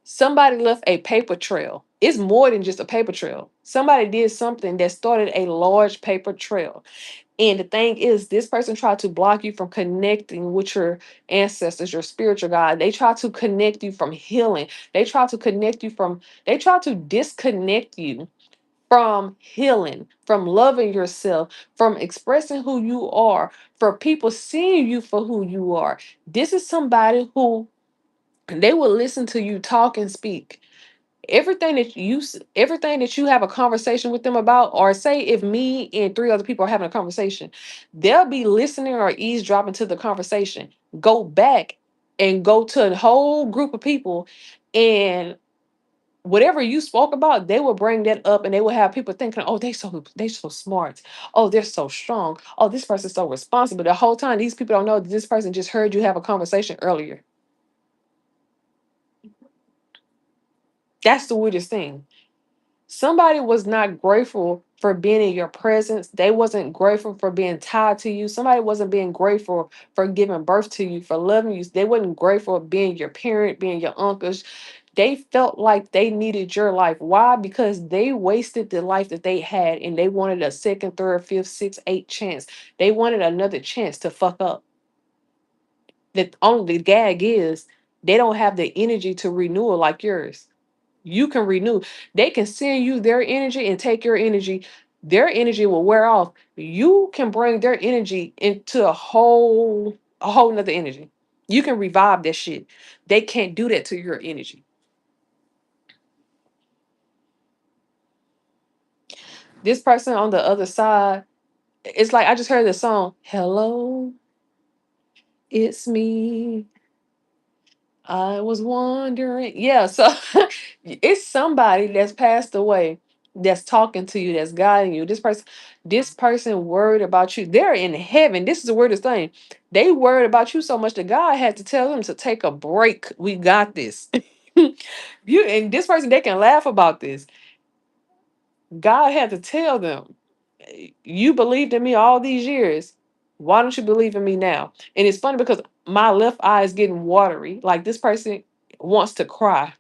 Somebody left a paper trail. It's more than just a paper trail. Somebody did something that started a large paper trail. And the thing is, this person tried to block you from connecting with your ancestors, your spiritual God. They try to connect you from healing. They try to disconnect you from healing, from loving yourself, from expressing who you are, for people seeing you for who you are. This is somebody who they will listen to you talk and speak. Everything that you have a conversation with them about, or say if me and three other people are having a conversation, they'll be listening or eavesdropping to the conversation, go back and go to a whole group of people, and whatever you spoke about, they will bring that up, and they will have people thinking, "Oh, they so smart. Oh, they're so strong. Oh, this person's so responsible." The whole time these people don't know that this person just heard you have a conversation earlier. That's the weirdest thing. Somebody was not grateful for being in your presence. They wasn't grateful for being tied to you. Somebody wasn't being grateful for giving birth to you, for loving you. They wasn't grateful for being your parent, being your uncles. They felt like they needed your life. Why? Because they wasted the life that they had, and they wanted a second, third, fifth, sixth, eighth chance. They wanted another chance to fuck up. The only gag is they don't have the energy to renew it like yours. You can renew. They can send you their energy and take your energy. Their energy will wear off. You can bring their energy into a whole nother energy. You can revive that shit. They can't do that to your energy. This person on the other side, it's like I just heard the song, "Hello, it's me. I was wondering." Yeah, so it's somebody that's passed away that's talking to you, that's guiding you. This person worried about you. They're in heaven. This is the weirdest thing. They worried about you so much that God had to tell them to take a break. We got this. You and this person, they can laugh about this. God had to tell them, "You believed in me all these years. Why don't you believe in me now?" And it's funny because my left eye is getting watery. Like this person wants to cry.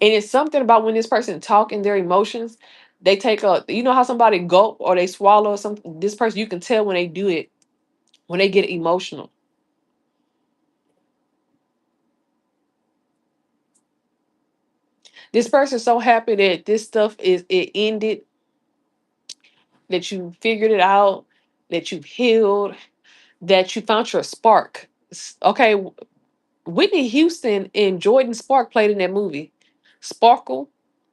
And it's something about when this person talking their emotions, they take you know how somebody gulp or they swallow or something. This person, you can tell when they do it, when they get emotional. This person's so happy that this stuff it ended. that you figured it out, that you healed, that you found your spark. Okay, Whitney Houston and Jordan Spark played in that movie, Sparkle,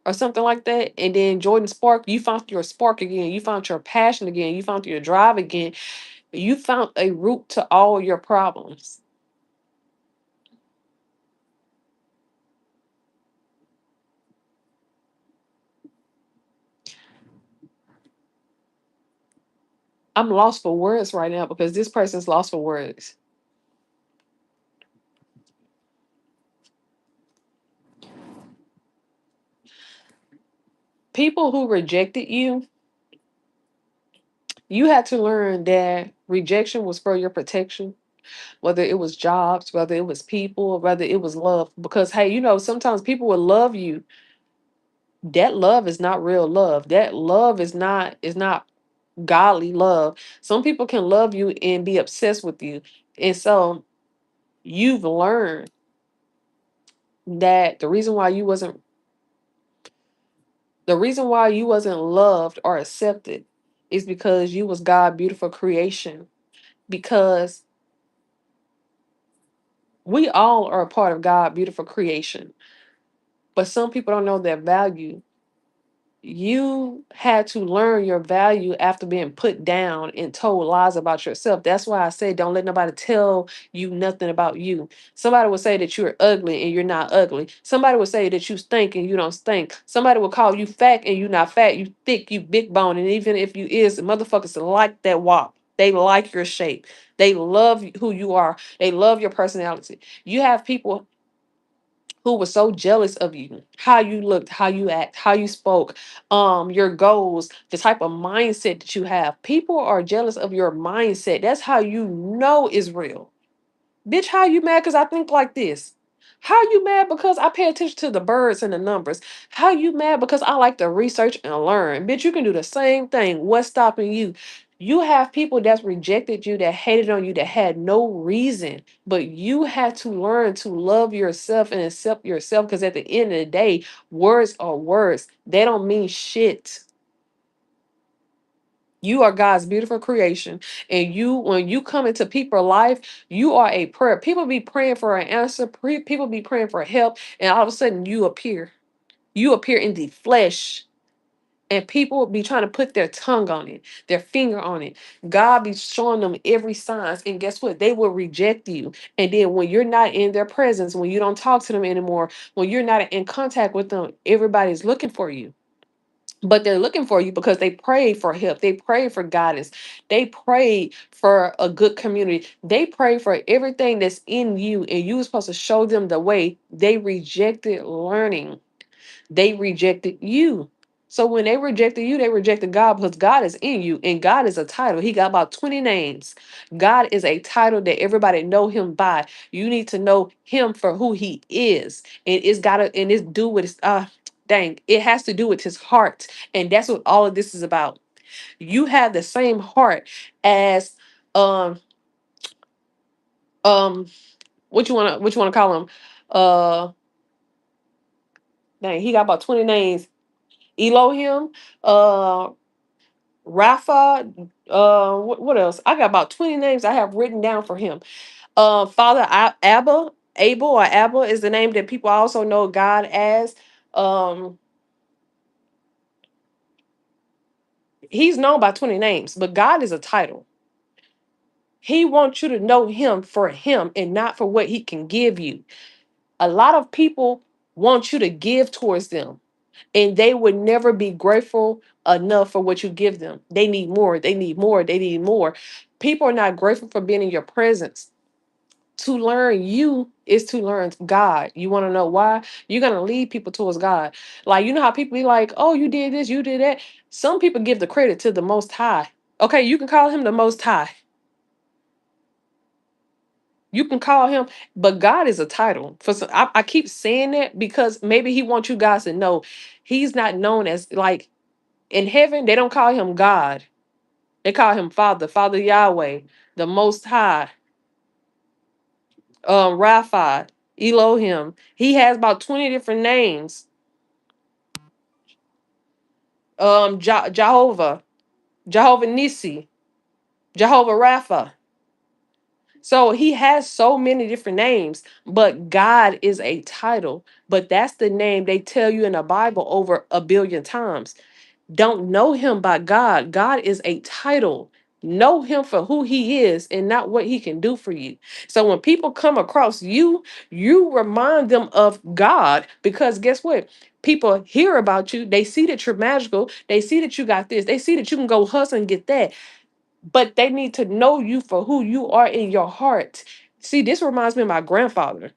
or something like that. And then Jordan Spark, you found your spark again. You found your passion again. You found your drive again. You found a root to all your problems. I'm lost for words right now because this person's lost for words. People who rejected you, you had to learn that rejection was for your protection, whether it was jobs, whether it was people, whether it was love. Because hey, sometimes people will love you. That love is not real love. That love is not godly love. Some people can love you and be obsessed with you. And so you've learned that the reason why you wasn't loved or accepted is because you was God beautiful creation. Because we all are a part of God beautiful creation. But some people don't know their value. You had to learn your value after being put down and told lies about yourself. That's why I say don't let nobody tell you nothing about you. Somebody will say that you're ugly and you're not ugly. Somebody will say that you stink and you don't stink. Somebody will call you fat and you're not fat. You thick, you big bone. And even if you is, motherfuckers like that walk. They like your shape. They love who you are. They love your personality. You have people who was so jealous of you, how you looked, how you act, how you spoke, your goals, the type of mindset that you have. People are jealous of your mindset. That's how you know is real. Bitch, how you mad because I think like this? How you mad because I pay attention to the birds and the numbers? How you mad because I like to research and learn? Bitch, you can do the same thing. What's stopping you? You have people that's rejected you, that hated on you, that had no reason. But you had to learn to love yourself and accept yourself because at the end of the day, words are words. They don't mean shit. You are God's beautiful creation. And when you come into people's life, you are a prayer. People be praying for an answer. People be praying for help. And all of a sudden you appear. You appear in the flesh. And people will be trying to put their tongue on it, their finger on it. God be showing them every signs. And guess what? They will reject you. And then when you're not in their presence, when you don't talk to them anymore, when you're not in contact with them, everybody's looking for you. But they're looking for you because they prayed for help. They prayed for guidance. They prayed for a good community. They prayed for everything that's in you, and you were supposed to show them the way. They rejected learning. They rejected you. So when they rejected you, they rejected God because God is in you, and God is a title. He got about 20 names. God is a title that everybody know him by. You need to know him for who he is. And it's do with his dang, it has to do with his heart. And that's what all of this is about. You have the same heart as um um what you wanna call him? Uh Dang, he got about 20 names. Elohim, uh Rafa, what else? I got about 20 names I have written down for him. Father Abba, Abel or Abba is the name that people also know God as. Um, he's known by 20 names, but God is a title. He wants you to know him for him and not for what he can give you. A lot of people want you to give towards them, and they would never be grateful enough for what you give them. They need more, they need more, they need more. People are not grateful for being in your presence. To learn you is to learn God. You want to know why? You're going to lead people towards God. Like, you know how people be like, oh, you did this, you did that. Some people give the credit to the Most High. Okay, you can call him the Most High. You can call him, but God is a title. I keep saying that because maybe he wants you guys to know he's not known as, like, in heaven, they don't call him God. They call him Father, Father Yahweh, the Most High, Rapha, Elohim. He has about 20 different names. Jehovah. Jehovah Nissi, Jehovah Rapha. So he has so many different names, but God is a title. But that's the name they tell you in the Bible over a billion times. Don't know him by God. God is a title. Know him for who he is and not what he can do for you. So when people come across you, you remind them of God, because guess what? People hear about you. They see that you're magical. They see that you got this. They see that you can go hustle and get that. But they need to know you for who you are in your heart. See, this reminds me of my grandfather,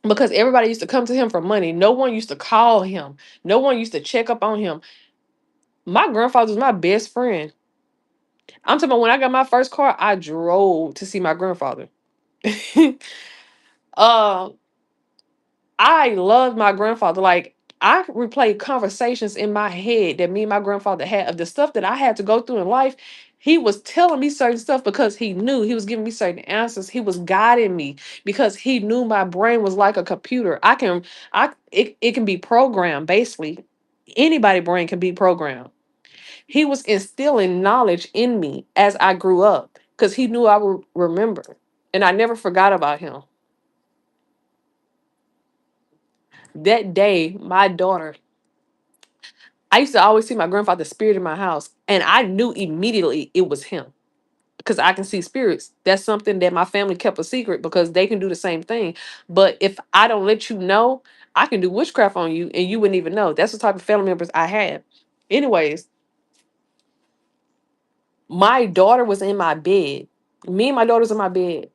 because everybody used to come to him for money. No one used to call him. No one used to check up on him. My grandfather was my best friend. I'm talking about when I got my first car, I drove to see my grandfather. uh, I love my grandfather. Like, I replay conversations in my head that me and my grandfather had of the stuff that I had to go through in life. He was telling me certain stuff because he knew he was giving me certain answers. He was guiding me because he knew my brain was like a computer. It can be programmed basically. Anybody brain can be programmed. He was instilling knowledge in me as I grew up because he knew I would remember. And I never forgot about him. That day, my daughter, I used to always see my grandfather's spirit in my house, and I knew immediately it was him because I can see spirits. That's something that my family kept a secret because they can do the same thing. But if I don't let you know, I can do witchcraft on you and you wouldn't even know. That's the type of family members I had. Anyways, my daughter was in my bed. Me and my daughter was in my bed.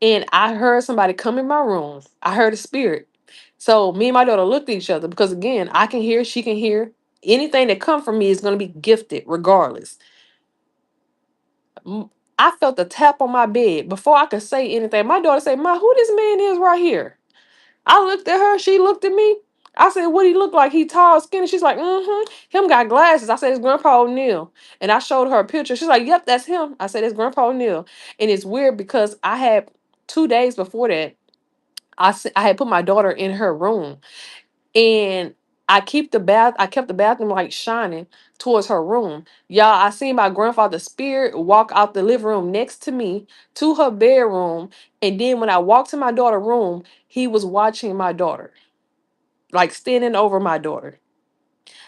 And I heard somebody come in my room. I heard a spirit. So me and my daughter looked at each other because again, I can hear, she can hear. Anything that come from me is going to be gifted regardless. M- I felt a tap on my bed before I could say anything. My daughter said, "Ma, who this man is right here?" I looked at her. She looked at me. I said, "What he look like? He tall, skinny." She's like, "Mm-hmm. Him got glasses." I said, "It's Grandpa O'Neill." And I showed her a picture. She's like, "Yep, that's him." I said, "It's Grandpa O'Neill." And it's weird because I had 2 days before that, I had put my daughter in her room, and I kept the bathroom light shining towards her room. Y'all, I seen my grandfather's spirit walk out the living room next to me to her bedroom, and then when I walked to my daughter's room, he was watching my daughter, like standing over my daughter.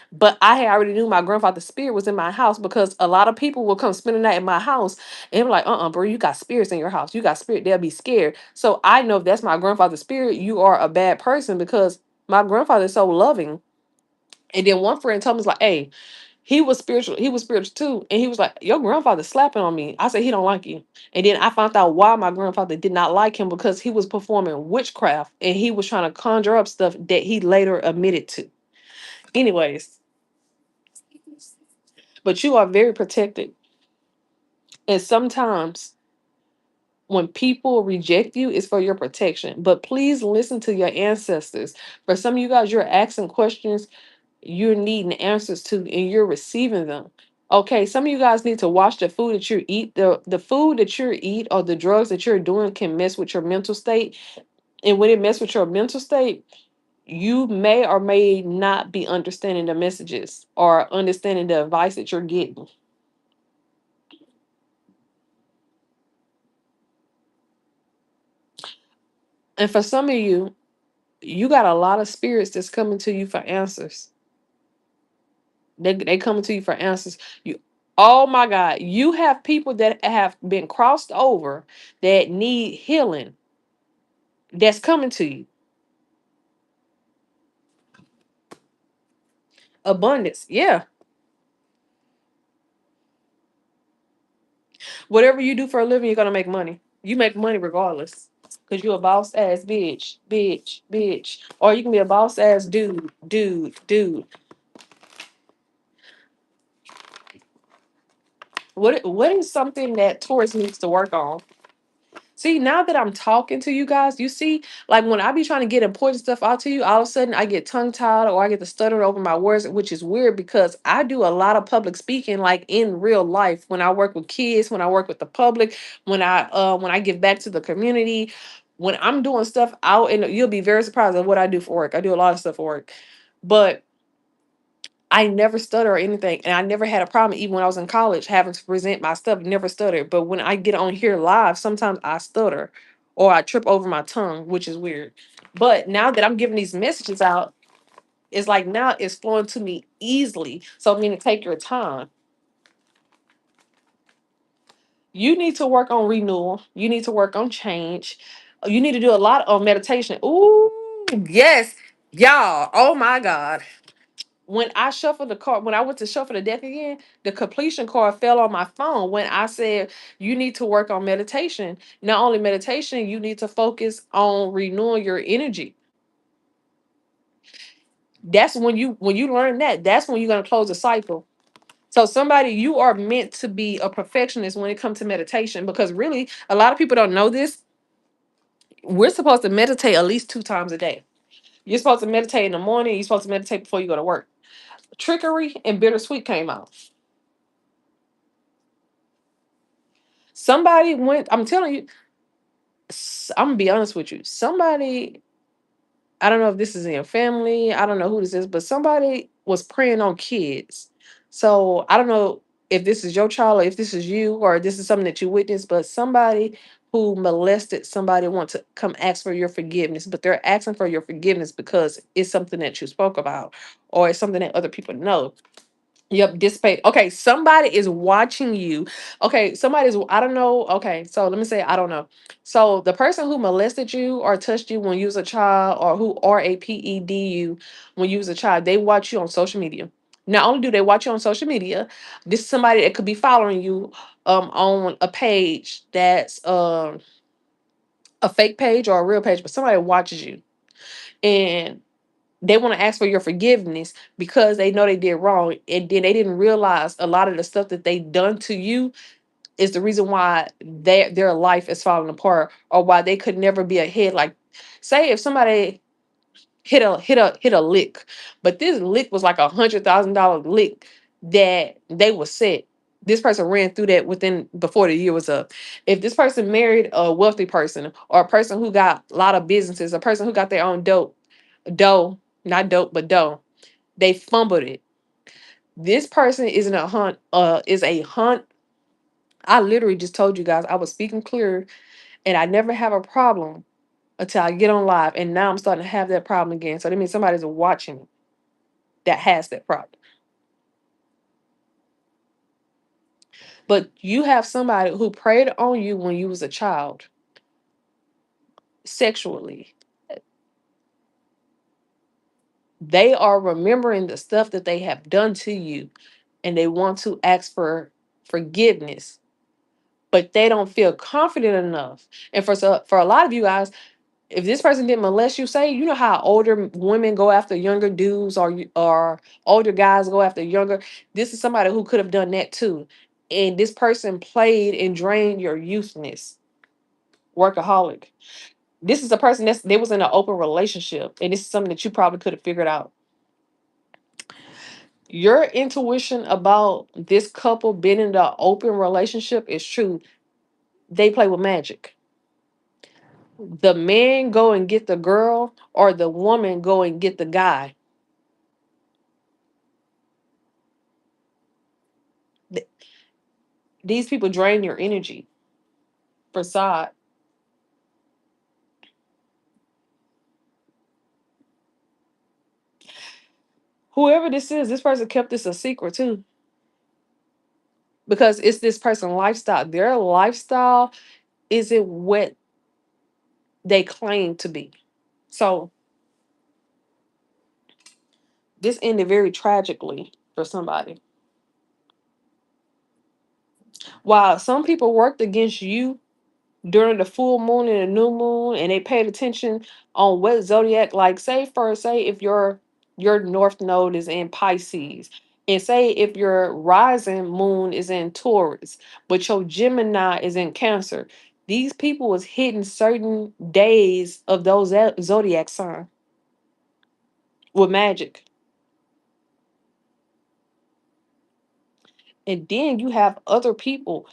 But I had already knew my grandfather's spirit was in my house because a lot of people will come spend the night in my house and be like, bro, you got spirits in your house. You got spirit. They'll be scared. So I know if that's my grandfather's spirit, you are a bad person because my grandfather is so loving. And then one friend told me, like, hey, he was spiritual too. And he was like, your grandfather's slapping on me. I said, he don't like you. And then I found out why my grandfather did not like him, because he was performing witchcraft and he was trying to conjure up stuff that he later admitted to. Anyways, but you are very protected. And sometimes when people reject you, it's for your protection. But please listen to your ancestors. For some of you guys, you're asking questions you're needing answers to, and you're receiving them. Okay, some of you guys need to watch the food that you eat. The food that you eat or the drugs that you're doing can mess with your mental state. And when it messes with your mental state, you may or may not be understanding the messages or understanding the advice that you're getting. And for some of you, you got a lot of spirits that's coming to you for answers. They coming to you for answers. You, oh my God, you have people that have been crossed over that need healing that's coming to you. Abundance, yeah. Whatever you do for a living, you're gonna make money. You make money regardless, cause you're a boss ass bitch, bitch, bitch, or you can be a boss ass dude, dude, dude. What is something that Taurus needs to work on? See, now that I'm talking to you guys, you see, like when I be trying to get important stuff out to you, all of a sudden I get tongue tied or I get to stutter over my words, which is weird because I do a lot of public speaking, like in real life. When I work with kids, when I work with the public, when I give back to the community, when I'm doing stuff out, and you'll be very surprised at what I do for work. I do a lot of stuff for work, but I never stutter or anything. And I never had a problem, even when I was in college, having to present my stuff, never stuttered. But when I get on here live, sometimes I stutter or I trip over my tongue, which is weird. But now that I'm giving these messages out, it's like now it's flowing to me easily. So I mean to take your time. You need to work on renewal. You need to work on change. You need to do a lot of meditation. Ooh, yes, y'all. Oh my God. When I shuffled the card, when I went to shuffle the deck again, the completion card fell on my phone when I said you need to work on meditation. Not only meditation, you need to focus on renewing your energy. That's when you learn that, that's when you're gonna close the cycle. So somebody, you are meant to be a perfectionist when it comes to meditation, because really a lot of people don't know this. We're supposed to meditate at least 2 times a day. You're supposed to meditate in the morning, you're supposed to meditate before you go to work. Trickery and bittersweet came out. Somebody went, I'm telling you, I'm gonna be honest with you. Somebody, I don't know if this is in your family, I don't know who this is, but somebody was preying on kids. So I don't know if this is your child or if this is you or this is something that you witnessed, but somebody who molested somebody want to come ask for your forgiveness, but they're asking for your forgiveness because it's something that you spoke about or it's something that other people know. Yep, dissipate. Okay, somebody is watching you. Okay, somebody's, I don't know. Okay, so let me say, I don't know. So the person who molested you or touched you when you was a child, or who raped you when you was a child, they watch you on social media. Not only do they watch you on social media, this is somebody that could be following you on a page that's a fake page or a real page, but somebody watches you. And they want to ask for your forgiveness because they know they did wrong, and then they didn't realize a lot of the stuff that they done to you is the reason why their life is falling apart, or why they could never be ahead. Like, say if somebody hit a lick, but this lick was like $100,000 lick that they were set. This person ran through that within before the year was up. If this person married a wealthy person, or a person who got a lot of businesses, a person who got their own dough, not dope, but dough, they fumbled it. This person is in a hunt, is a hunt. I literally just told you guys I was speaking clear, and I never have a problem until I get on live. And now I'm starting to have that problem again. So that means somebody's watching that has that problem. But you have somebody who preyed on you when you was a child sexually. They are remembering the stuff that they have done to you, and they want to ask for forgiveness, but they don't feel confident enough. And for a lot of you guys, if this person didn't molest you, say, you know how older women go after younger dudes, or older guys go after younger. This is somebody who could have done that too. And this person played and drained your youthness. Workaholic. This is a person they was in an open relationship, and this is something that you probably could have figured out. Your intuition about this couple being in the open relationship is true. They play with magic. The man go and get the girl, or the woman go and get the guy. Th- These people drain your energy. Facade. Whoever this person kept this a secret too, because it's this person's lifestyle. Their lifestyle isn't what they claim to be. So this ended very tragically for somebody. While some people worked against you during the full moon and the new moon, and they paid attention on what zodiac, like say if your north node is in Pisces, and say if your rising moon is in Taurus, but your Gemini is in Cancer, these people was hitting certain days of those zodiac sign with magic. And then you have other people,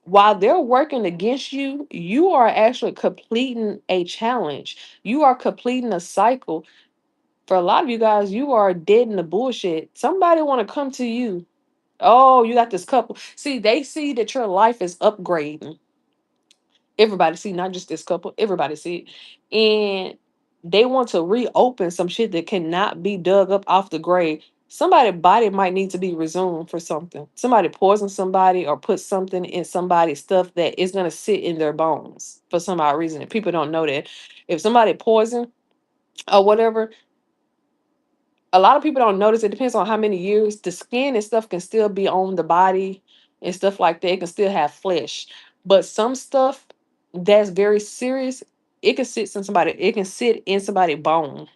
while they're working against you, you are actually completing a challenge. You are completing a cycle For a lot of you guys, you are dead in the bullshit. Somebody want to come to you. Oh, you got this couple. See, they see that your life is upgrading. Everybody see, not just this couple, everybody see it. And they want to reopen some shit that cannot be dug up off the grave. Somebody's body might need to be resumed for something. Somebody poisoned somebody or put something in somebody's stuff that is going to sit in their bones for some odd reason. And people don't know that. If somebody poisoned or whatever, a lot of people don't notice. It depends on how many years. The skin and stuff can still be on the body and stuff like that. It can still have flesh. But some stuff that's very serious, it can sit in somebody, it can sit in somebody's bone.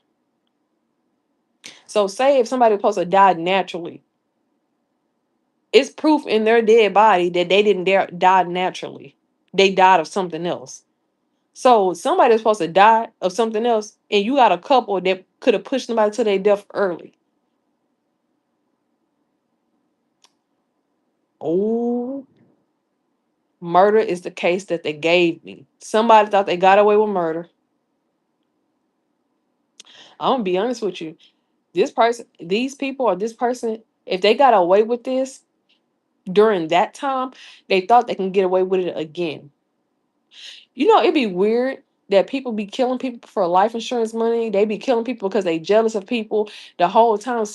So say if somebody was supposed to die naturally, it's proof in their dead body that they didn't die naturally. They died of something else. So somebody was supposed to die of something else, and you got a couple that could have pushed somebody to their death early. Oh, murder is the case that they gave me. Somebody thought they got away with murder. I'm gonna be honest with you. This person, these people, or this person, if they got away with this during that time, they thought they can get away with it again. You know, it'd be weird that people be killing people for life insurance money. They be killing people because they jealous of people the whole time.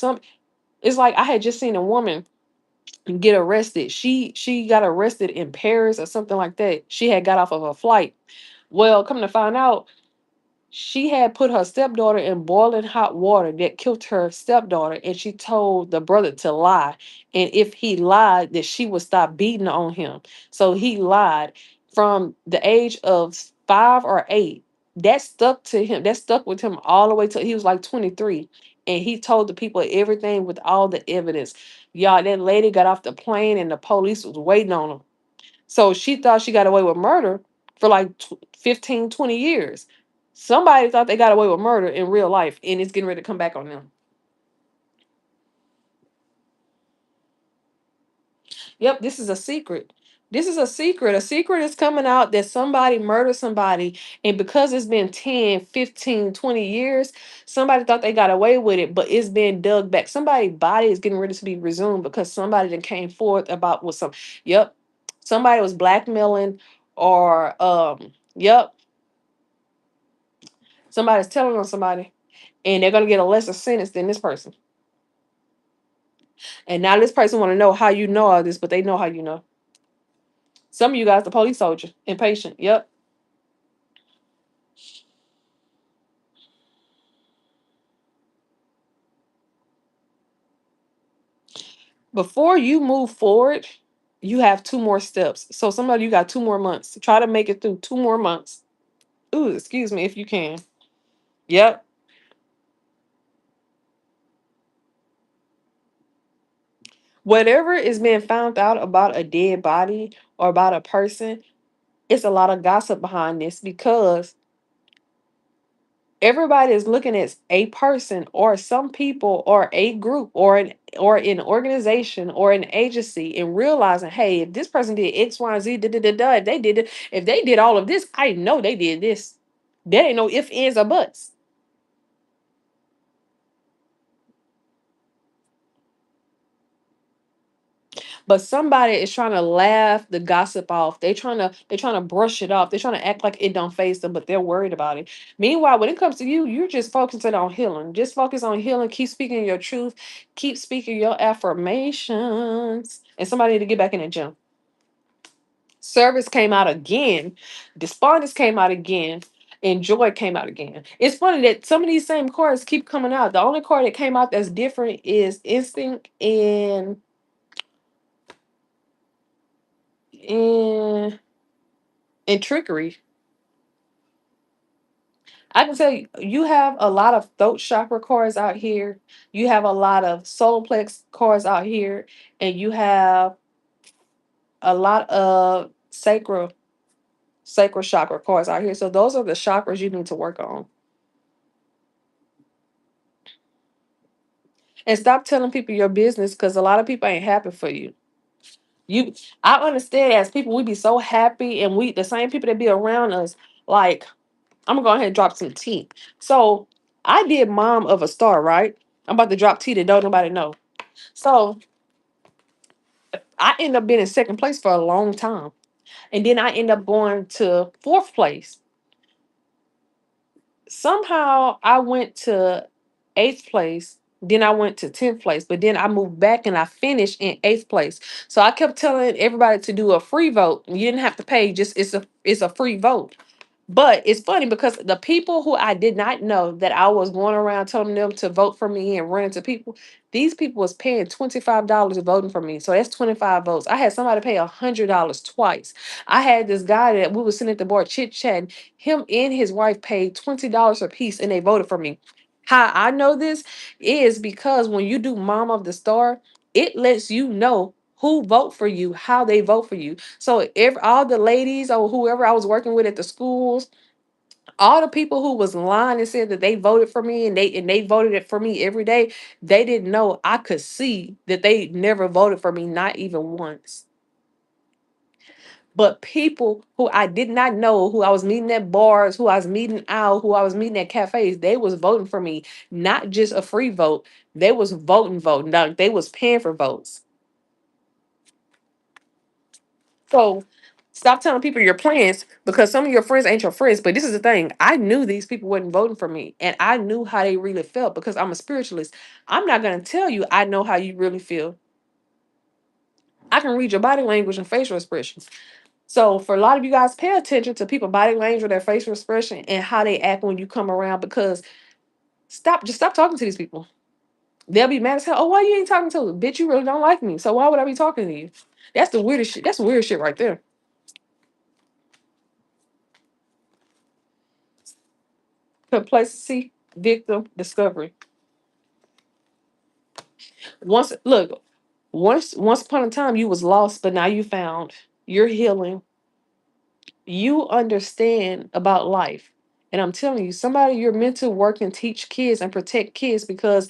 It's like I had just seen a woman get arrested. She got arrested in Paris or something like that. She had got off of a flight. Well, come to find out, she had put her stepdaughter in boiling hot water that killed her stepdaughter, and she told the brother to lie. And if he lied, that she would stop beating on him. So he lied from the age of 5 or 8. That stuck to him. That stuck with him all the way till he was like 23. And he told the people everything with all the evidence. Y'all, that lady got off the plane and the police was waiting on him. So she thought she got away with murder for like 15, 20 years. Somebody thought they got away with murder in real life, and it's getting ready to come back on them. Yep, this is a secret. This is a secret. A secret is coming out that somebody murdered somebody, and because it's been 10, 15, 20 years, somebody thought they got away with it, but it's been dug back. Somebody's body is getting ready to be resumed because somebody that came forth about what some, yep, somebody was blackmailing or yep, somebody's telling on somebody, and they're gonna get a lesser sentence than this person. And now this person want to know how you know all this, but they know how you know. Some of you guys, the police soldier, impatient. Yep. Before you move forward, you have 2 more steps. So some of you got 2 more months. Try to make it through 2 more months. Ooh, excuse me if you can. Yep. Whatever is being found out about a dead body or about a person, it's a lot of gossip behind this because everybody is looking at a person or some people or a group or an organization or an agency and realizing, hey, if this person did X, Y, and Z, da, da, da, da, if they did it, if they did all of this, I know they did this. There ain't no ifs, ands, or buts. But somebody is trying to laugh the gossip off. They're trying to brush it off. They're trying to act like it don't face them, but they're worried about it. Meanwhile, when it comes to you, you're just focusing on healing. Just focus on healing. Keep speaking your truth. Keep speaking your affirmations. And somebody need to get back in the gym. Service came out again. Despondence came out again. And joy came out again. It's funny that some of these same cards keep coming out. The only card that came out that's different is instinct and and trickery. I can tell you, you have a lot of throat chakra cards out here. You have a lot of solar plex cards out here, and you have a lot of sacral chakra cards out here. So those are the chakras you need to work on. And stop telling people your business because a lot of people ain't happy for you. You, I understand as people, we be so happy, and we the same people that be around us, like I'm gonna go ahead and drop some tea. So I did Mom of a Star, right? I'm about to drop tea that don't nobody know. So I ended up being in second place for a long time. And then I end up going to fourth place. Somehow I went to eighth place. Then I went to 10th place, but then I moved back and I finished in eighth place. So I kept telling everybody to do a free vote. You didn't have to pay, just it's a free vote. But it's funny because the people who I did not know that I was going around telling them to vote for me and running to people, these people was paying $25 voting for me. So that's 25 votes. I had somebody pay $100 twice. I had this guy that we were sitting at the bar chit chatting. Him and his wife paid $20 a piece and they voted for me. How I know this is because when you do Mom of the Star, it lets you know who vote for you, how they vote for you. So if all the ladies or whoever I was working with at the schools, all the people who was lying and said that they voted for me and they voted it for me every day, they didn't know I could see that they never voted for me, not even once. But people who I did not know, who I was meeting at bars, who I was meeting out, who I was meeting at cafes, they was voting for me, not just a free vote. They was voting. Like they was paying for votes. So stop telling people your plans because some of your friends ain't your friends. But this is the thing. I knew these people wasn't voting for me. And I knew how they really felt because I'm a spiritualist. I'm not gonna tell you I know how you really feel. I can read your body language and facial expressions. So for a lot of you guys, pay attention to people body language or their facial expression and how they act when you come around because stop talking to these people. They'll be mad as hell. Oh, why you ain't talking to them? Bitch, you really don't like me. So why would I be talking to you? That's the weirdest shit. That's weird shit right there. Complacency, victim, discovery. Once upon a time you was lost, but now you found. You're healing. You understand about life. And I'm telling you, somebody you're meant to work and teach kids and protect kids because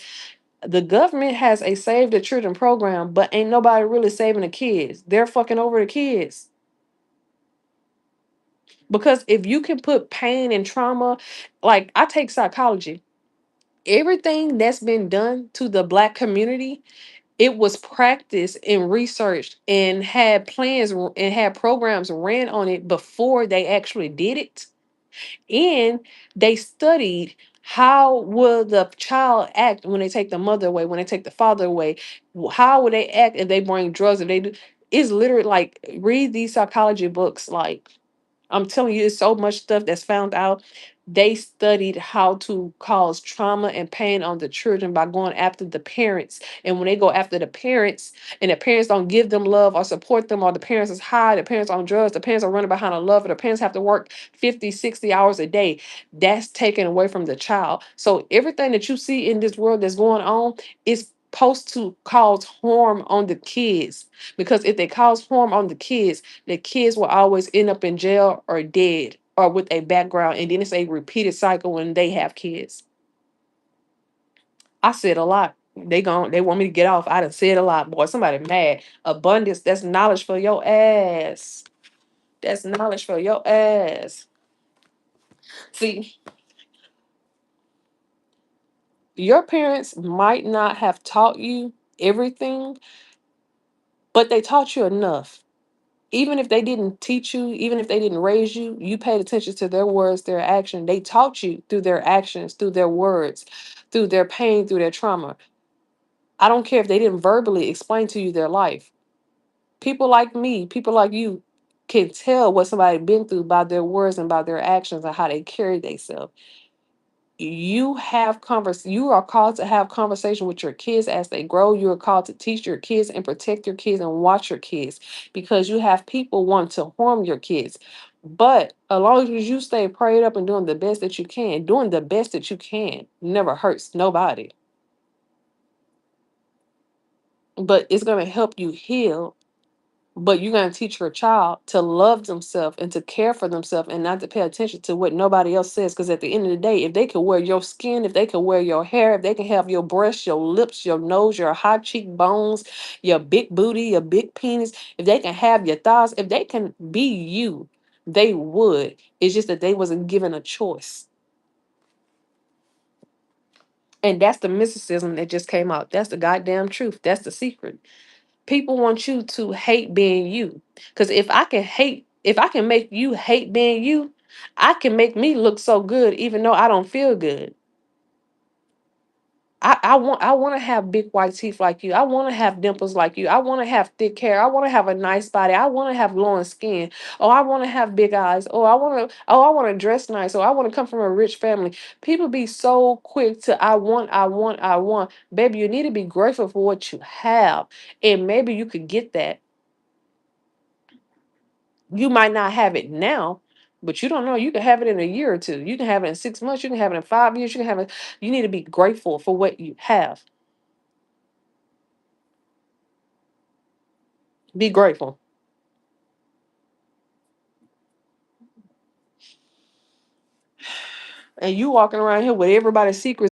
the government has a Save the Children program, but ain't nobody really saving the kids. They're fucking over the kids. Because if you can put pain and trauma, like I take psychology, everything that's been done to the Black community, it was practiced and researched and had plans and had programs ran on it before they actually did it. And they studied how will the child act when they take the mother away, when they take the father away, how would they act if they bring drugs, if they do. It's literally like read these psychology books. Like I'm telling you, there's so much stuff that's found out. They studied how to cause trauma and pain on the children by going after the parents. And when they go after the parents and the parents don't give them love or support them, or the parents is high, the parents on drugs, the parents are running behind a lover, the parents have to work 50, 60 hours a day, that's taken away from the child. So everything that you see in this world that's going on is supposed to cause harm on the kids. Because if they cause harm on the kids will always end up in jail or dead or with a background. And then it's a repeated cycle when they have kids. I said a lot. They want me to get off. I done said a lot, boy. Somebody mad. Abundance, that's knowledge for your ass. That's knowledge for your ass. See, your parents might not have taught you everything, but they taught you enough. Even if they didn't teach you, even if they didn't raise you, you paid attention to their words, their action. They taught you through their actions, through their words, through their pain, through their trauma. I don't care if they didn't verbally explain to you their life. People like me, people like you can tell what somebody been through by their words and by their actions and how they carry themselves. You are called to have conversation with your kids as they grow. You are called to teach your kids and protect your kids and watch your kids because you have people want to harm your kids. But as long as you stay prayed up and doing the best that you can, doing the best that you can never hurts nobody. But it's going to help you heal. But you're going to teach your child to love themselves and to care for themselves and not to pay attention to what nobody else says. Because at the end of the day, if they can wear your skin, if they can wear your hair, if they can have your breasts, your lips, your nose, your high cheekbones, your big booty, your big penis, if they can have your thighs, if they can be you, they would. It's just that they wasn't given a choice. And that's the mysticism that just came out. That's the goddamn truth. That's the secret. People want you to hate being you. Because if I can make you hate being you, I can make me look so good even though I don't feel good. I want to have big white teeth like you. I want to have dimples like you. I want to have thick hair. I want to have a nice body. I want to have glowing skin. Oh, I want to have big eyes. I want to dress nice. Oh, I want to come from a rich family. People be so quick to I want. Baby, you need to be grateful for what you have. And maybe you could get that. You might not have it now, but you don't know. You can have it in a year or two. You can have it in 6 months. You can have it in 5 years. You can have it. You need to be grateful for what you have. Be grateful. And you walking around here with everybody's secrets